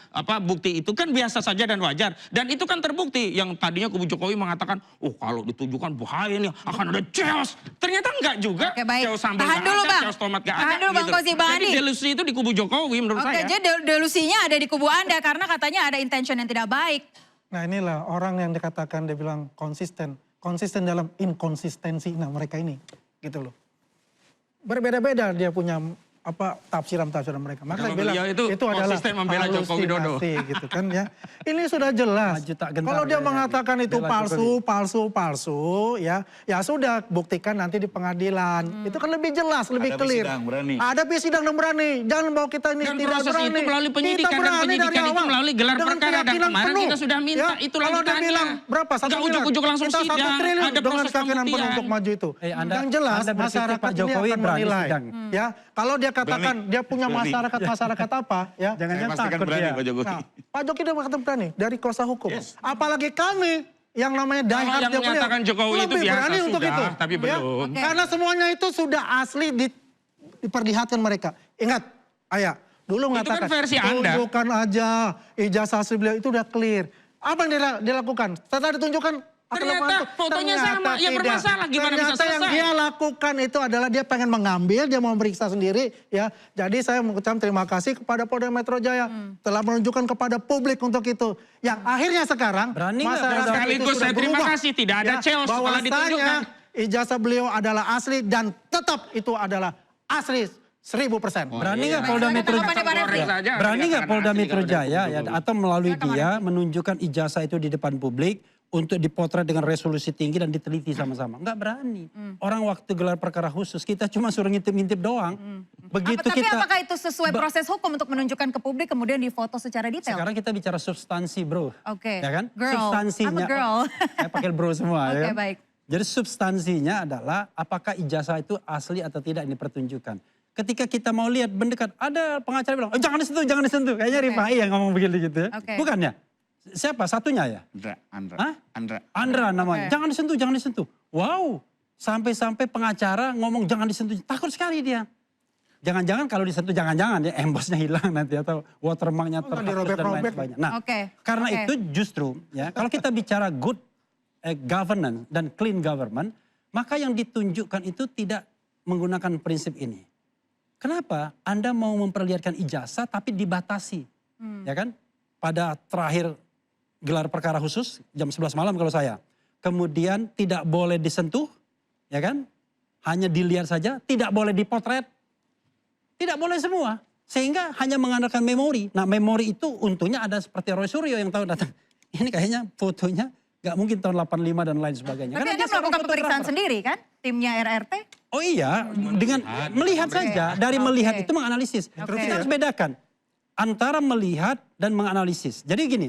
bukti itu kan biasa saja dan wajar. Dan itu kan terbukti. Yang tadinya kubu Jokowi mengatakan, oh kalau ditunjukkan bahaya nih, akan ada chaos. Ternyata enggak juga. Oke, baik. Chaos sambal Tahan nggak dulu, ada, Bang. chaos tomat nggak ada. Tahan dulu, Bang gitu. Kozi, Bang Jadi Andi. delusi itu di kubu Jokowi menurut Oke, saya. jadi delusinya ada di kubu Anda karena katanya ada intention yang tidak baik. Nah inilah orang yang dikatakan dia bilang konsisten. Konsisten dalam inkonsistensi nah mereka ini. Gitu loh. Berbeda-beda dia punya tafsiran-tafsiran mereka. Maka Kalau saya bilang beliau itu adalah konsisten membela Joko Widodo. halusinasi gitu kan ya. Ini sudah jelas. Maju tak gentar Kalau dia ya, mengatakan itu bela palsu ya sudah buktikan nanti di pengadilan. Itu kan lebih jelas, lebih Ada clear. sidang berani. Ada sidang dan berani. Jangan bawa kita ini Dan tidak proses berani. itu melalui penyidikan Kita dan berani penyidikan dari itu awal. melalui gelar Dengan perkara. Dan keyakinan kemarin penuh. kita sudah minta itu Kalau dia lanjutannya. bilang berapa? 1 Nggak miliar. ujuk-ujuk langsung Kita 1 sidang. triliun Ada dengan proses keyakinan penuh pembuktian. untuk maju itu. Anda Yang jelas berpikir masyarakat Pak ini Jokowi akan berani menilai. sidang. Ya, kalau dia katakan dia punya Berani. masyarakat apa ya. Jangan-jangan Saya pastikan takut berani dia. Pak Jokowi. Nah, Pak Jokowi dia mengatakan berani dari kuasa hukum. Yes. Apalagi kami yang namanya die Kalau hard yang dia beliau, menyatakan Jokowi itu lebih biasa berani untuk sudah, itu. tapi belum. Oke. Karena semuanya itu sudah asli diperlihatkan mereka. Ingat, Ayah, dulu Itu mengatakan, kan versi Anda. tunjukkan aja ijazah asli beliau itu udah clear. Apa yang dilakukan? Setelah ditunjukkan, akan Ternyata lakukan itu. fotonya Ternyata sama, ya tidak. bermasalah, gimana bisa Ternyata yang selesai? dia lakukan itu adalah dia pengen mengambil, dia mau meriksa sendiri. Ya, jadi saya mengucapkan terima kasih kepada Polda Metro Jaya telah menunjukkan kepada publik untuk itu. Yang akhirnya sekarang Berani nggak masyarakat Polda? itu Sekaligus sudah saya terima berubah. kasih, tidak ada chaos setelah bahwasanya ditunjukkan. ijazah beliau adalah asli dan tetap itu adalah asli 1000%. Berani nggak Iya. Polda Silakan Metro tanggapannya, Pak Refli. Berani nggak Polda Metro Jaya ya, atau melalui Silakan, dia menunjukkan ijazah itu di depan publik untuk dipotret dengan resolusi tinggi dan diteliti sama-sama? Nggak berani. Orang waktu gelar perkara khusus kita cuma suruh ngintip-ngintip doang. Begitu Tapi kita apakah itu sesuai proses hukum untuk menunjukkan ke publik kemudian difoto secara detail? sekarang kita bicara substansi, bro. Oke. Ya kan? Girl. Substansinya. I'm a girl. Saya pakai bro semua ya Oke, kan? baik. Jadi substansinya adalah apakah ijazah itu asli atau tidak ini dipertunjukkan. Ketika kita mau lihat mendekat, ada pengacara bilang, jangan disentuh, jangan disentuh. Kayaknya Oke. Rifai yang ngomong begitu gitu ya. Oke. Bukan ya? Siapa? Satunya ya? Andra. Hah? Andra. Andra namanya. Oke. Jangan disentuh, jangan disentuh. Wow. Sampai-sampai pengacara ngomong jangan disentuh. Takut sekali dia. Jangan-jangan kalau disentuh, jangan-jangan ya embossnya hilang nanti atau watermarknya terhapus dan lain dirobek-robek. sebagainya. Nah, Oke, karena oke. itu justru ya kalau kita bicara good governance dan clean government, maka yang ditunjukkan itu tidak menggunakan prinsip ini. Kenapa? Anda mau memperlihatkan ijazah tapi dibatasi. Ya kan? Pada terakhir gelar perkara khusus jam 11 malam kalau saya. Kemudian tidak boleh disentuh, ya kan? Hanya dilihat saja, tidak boleh dipotret. Tidak boleh semua. Sehingga hanya mengandalkan memori. Nah memori itu untungnya ada seperti Roy Suryo yang tahu datang. Ini kayaknya fotonya gak mungkin tahun 85 dan lain sebagainya. Tapi Karena Anda dia seorang melakukan pemeriksaan fotografer. sendiri kan? Timnya RRT? Oh iya, dengan melihat saja. Dari melihat itu menganalisis. Oke. Kita harus bedakan antara melihat dan menganalisis. Jadi gini,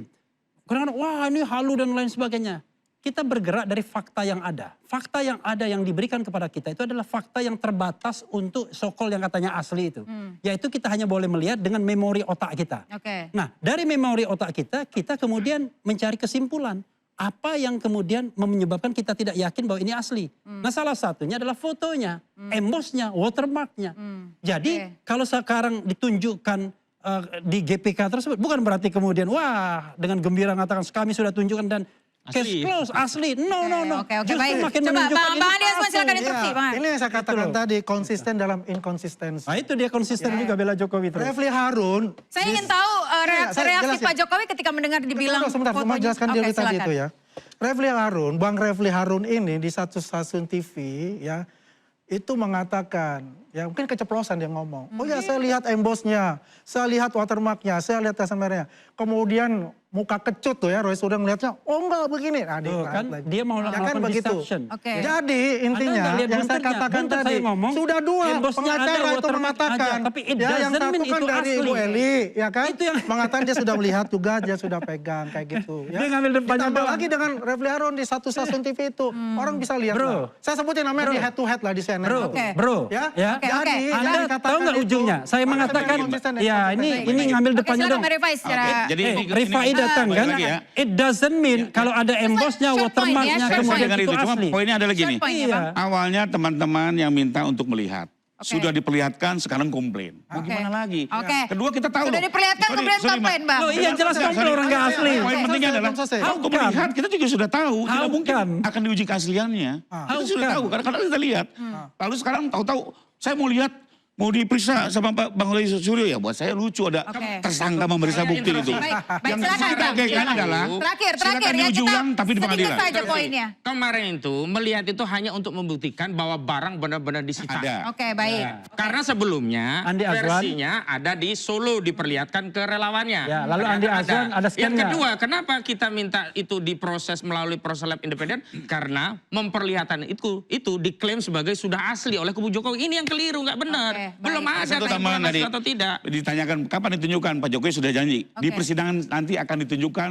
kadang-kadang wah ini halu dan lain sebagainya. Kita bergerak dari fakta yang ada. Fakta yang ada yang diberikan kepada kita itu adalah fakta yang terbatas untuk sokol yang katanya asli itu. Yaitu kita hanya boleh melihat dengan memori otak kita. Oke. Nah dari memori otak kita, kita kemudian mencari kesimpulan. Apa yang kemudian menyebabkan kita tidak yakin bahwa ini asli. Nah salah satunya adalah fotonya, embossnya, watermarknya. Jadi kalau sekarang ditunjukkan di GPK tersebut, bukan berarti kemudian wah dengan gembira mengatakan kami sudah tunjukkan dan case close, asli. No. Oke, Justru baik. makin Coba menunjukkan Bang ini Adias palsu. silakan interupsi, Iya, Bang. ini yang saya katakan loh. tadi, konsisten dalam inkonsistensi. Nah itu dia konsisten juga bela Jokowi terus. Refli Harun. Saya ingin tahu reaksi saya jelasin. Pak Jokowi ketika mendengar dibilang Sebentar, cuma fotonya. jelaskan Oke, dulu tadi silakan. itu ya. Refli Harun, Bang Refli Harun ini di satu stasiun TV ya, itu mengatakan, ya mungkin keceplosan dia ngomong. Oh ya saya lihat embossnya, saya lihat watermarknya, saya lihat tulisan merahnya. Kemudian muka kecut tuh ya, Roy sudah melihatnya, oh enggak begini. Nah, Tuh, kan dia mau ya melakukan kan begitu. deception. Oke. Jadi intinya Anda nggak lihat yang saya bunternya. katakan Bunter tadi, saya ngomong, sudah dua embossnya ada, pengacara itu watermark mengatakan. ada, tapi it Ya, yang doesn't satu mean kan itu dari asli. Ibu Eli, ya kan? Itu yang- Mengatakan dia sudah melihat juga, dia sudah pegang kayak gitu. Ya. Dia ngambil depannya Ditambah doang. lagi dengan Refli Harun di satu stasiun TV itu, orang bisa lihat. Bro. lah. Saya sebutin namanya di head to head lah di CNN. Bro, itu. Oke. bro, Ya, ya. Oke, jadi oke. yang Anda dikatakan tahu nggak itu, ujungnya? Saya orang mengatakan, konsisten dan ya konsisten. ini ngambil Oke, depannya silakan dong. Pak Rifai secara... Jadi Rifai datang balik kan, lagi ya. it doesn't mean kalau ada embossnya, short point ya, watermarknya, short Saya point. kemudian dengar itu itu, cuma asli. poinnya adalah gini. Short point ya, Iya. Bang. Awalnya teman-teman yang minta untuk melihat. Oke. Sudah diperlihatkan, sekarang komplain. Mau Oke. gimana lagi? Oke. Kedua kita tahu Sudah loh. diperlihatkan Sorry, kemudian sorry, komplain, Mak. Bang. Loh iya jelas komplain orang nggak asli. Poin Selesai, pentingnya adalah, belum selesai. kalau How melihat kita juga sudah tahu. How Tidak mungkin come? akan diuji keasliannya. Kita sudah come? tahu, karena kita lihat. Lalu sekarang tahu-tahu, saya mau lihat, mau diperiksa sama Bang Roy Suryo, ya buat saya lucu ada Oke. tersangka memeriksa bukti itu. Baik, Yang silakan, Bang. diperagakan Silakan. adalah, Terakhir silakan ya, diuji kita ulang tapi di sedikit pengadilan. saja poinnya. Kemarin itu melihat itu hanya untuk membuktikan bahwa barang benar-benar disita. Ada. Oke, baik. Karena sebelumnya Andi Azwan. versinya ada di Solo diperlihatkan ke relawannya. Ya, lalu Andi Azwan ada Yang scan-nya. kedua, kenapa kita minta itu diproses melalui proses lab independen? Karena memperlihatkan itu diklaim sebagai sudah asli oleh kubu Jokowi. Ini yang keliru, nggak benar. Oke, Belum baik. ada Satu tambahan keimpulan tadi, asli atau tidak. ditanyakan kapan ditunjukkan, Pak Jokowi sudah janji. Di Oke. persidangan nanti akan ditunjukkan,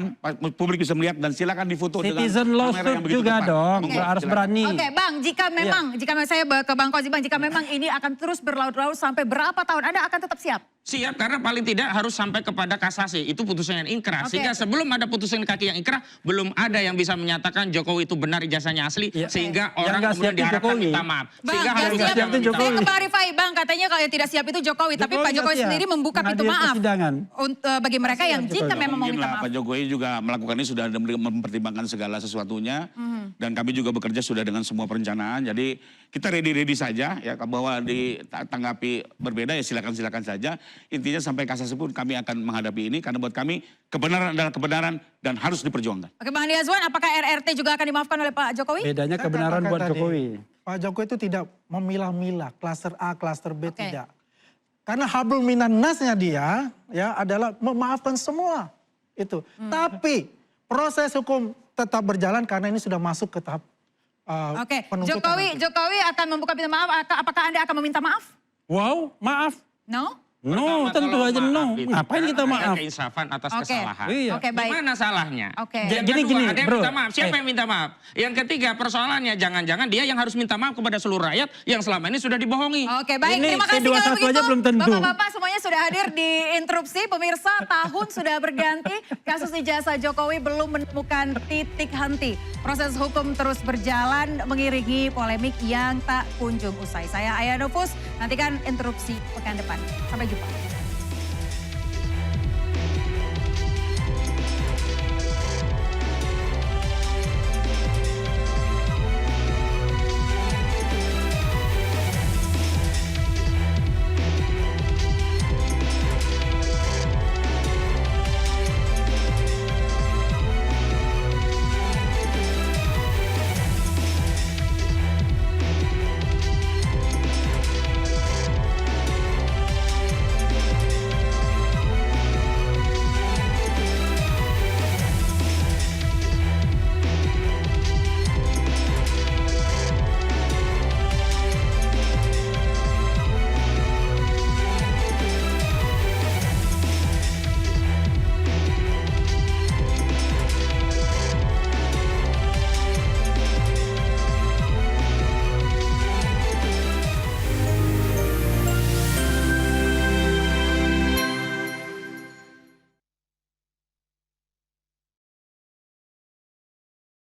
publik bisa melihat dan silakan difoto Citizen dengan kamera yang lawsuit begitu juga tepat. dong, Monggo, harus silakan. berani. Oke, Bang, jika memang saya ke Bang Kozi, Bang, jika memang ini akan terus berlarut-larut sampai berapa tahun, Anda akan tetap siap? Siap, karena paling tidak harus sampai kepada kasasi. Itu putusan yang inkrah. Oke. Sehingga sebelum ada putusan kaki yang inkrah, belum ada yang bisa menyatakan Jokowi itu benar ijazahnya asli. Iya. Sehingga Yang orang nggak kemudian siap itu diharapkan Jokowi. minta maaf. Bang, Sehingga nggak harus siap dia itu minta Jokowi. Saya maaf. ke Bang Rifai, Bang katanya kalau yang tidak siap itu Jokowi, tapi Pak nggak Jokowi siap. sendiri membuka pintu Menghadiri maaf persidangan. bagi mereka yang jika memang mau Mungkin minta lah, maaf. Pak Jokowi juga melakukan ini sudah mempertimbangkan segala sesuatunya. Dan kami juga bekerja sudah dengan semua perencanaan. Jadi kita ready-ready saja ya bahwa ditanggapi berbeda ya silakan saja. Intinya sampai kasasi pun kami akan menghadapi ini karena buat kami kebenaran adalah kebenaran dan harus diperjuangkan. Oke Bang Andi Azwan, apakah RRT juga akan dimaafkan oleh Pak Jokowi? Bedanya Saya kebenaran katakan buat tadi, Jokowi. Pak Jokowi itu tidak memilah-milah klaster A, klaster B, Oke. tidak. Karena hablum minan nasnya dia ya adalah memaafkan semua itu. Tapi proses hukum tetap berjalan karena ini sudah masuk ke tahap Oke, penuntutan. Jokowi akan membuka pintu maaf. Apakah Anda akan meminta maaf? Wow, maaf. No? No, Pertama, tentu kalau aja maaf no. itu Ngapain kan kita ada maaf? keinsafan atas Oke. kesalahan. Iya. Oke, baik. Gimana salahnya? Oke. Yang Jadi kedua, gini, ada yang bro. minta maaf. Siapa yang minta maaf? Yang ketiga, persoalannya jangan-jangan dia yang harus minta maaf kepada seluruh rakyat yang selama ini sudah dibohongi. Oke, baik. Ini Terima kasih P21 kalau begitu. aja belum tentu. Bapak-bapak semuanya sudah hadir di interupsi. Pemirsa, tahun sudah berganti. Kasus ijazah Jokowi belum menemukan titik henti. Proses hukum terus berjalan mengiringi polemik yang tak kunjung usai. Saya Aya Nufus, nantikan interupsi pekan depan. Sampai jumpa.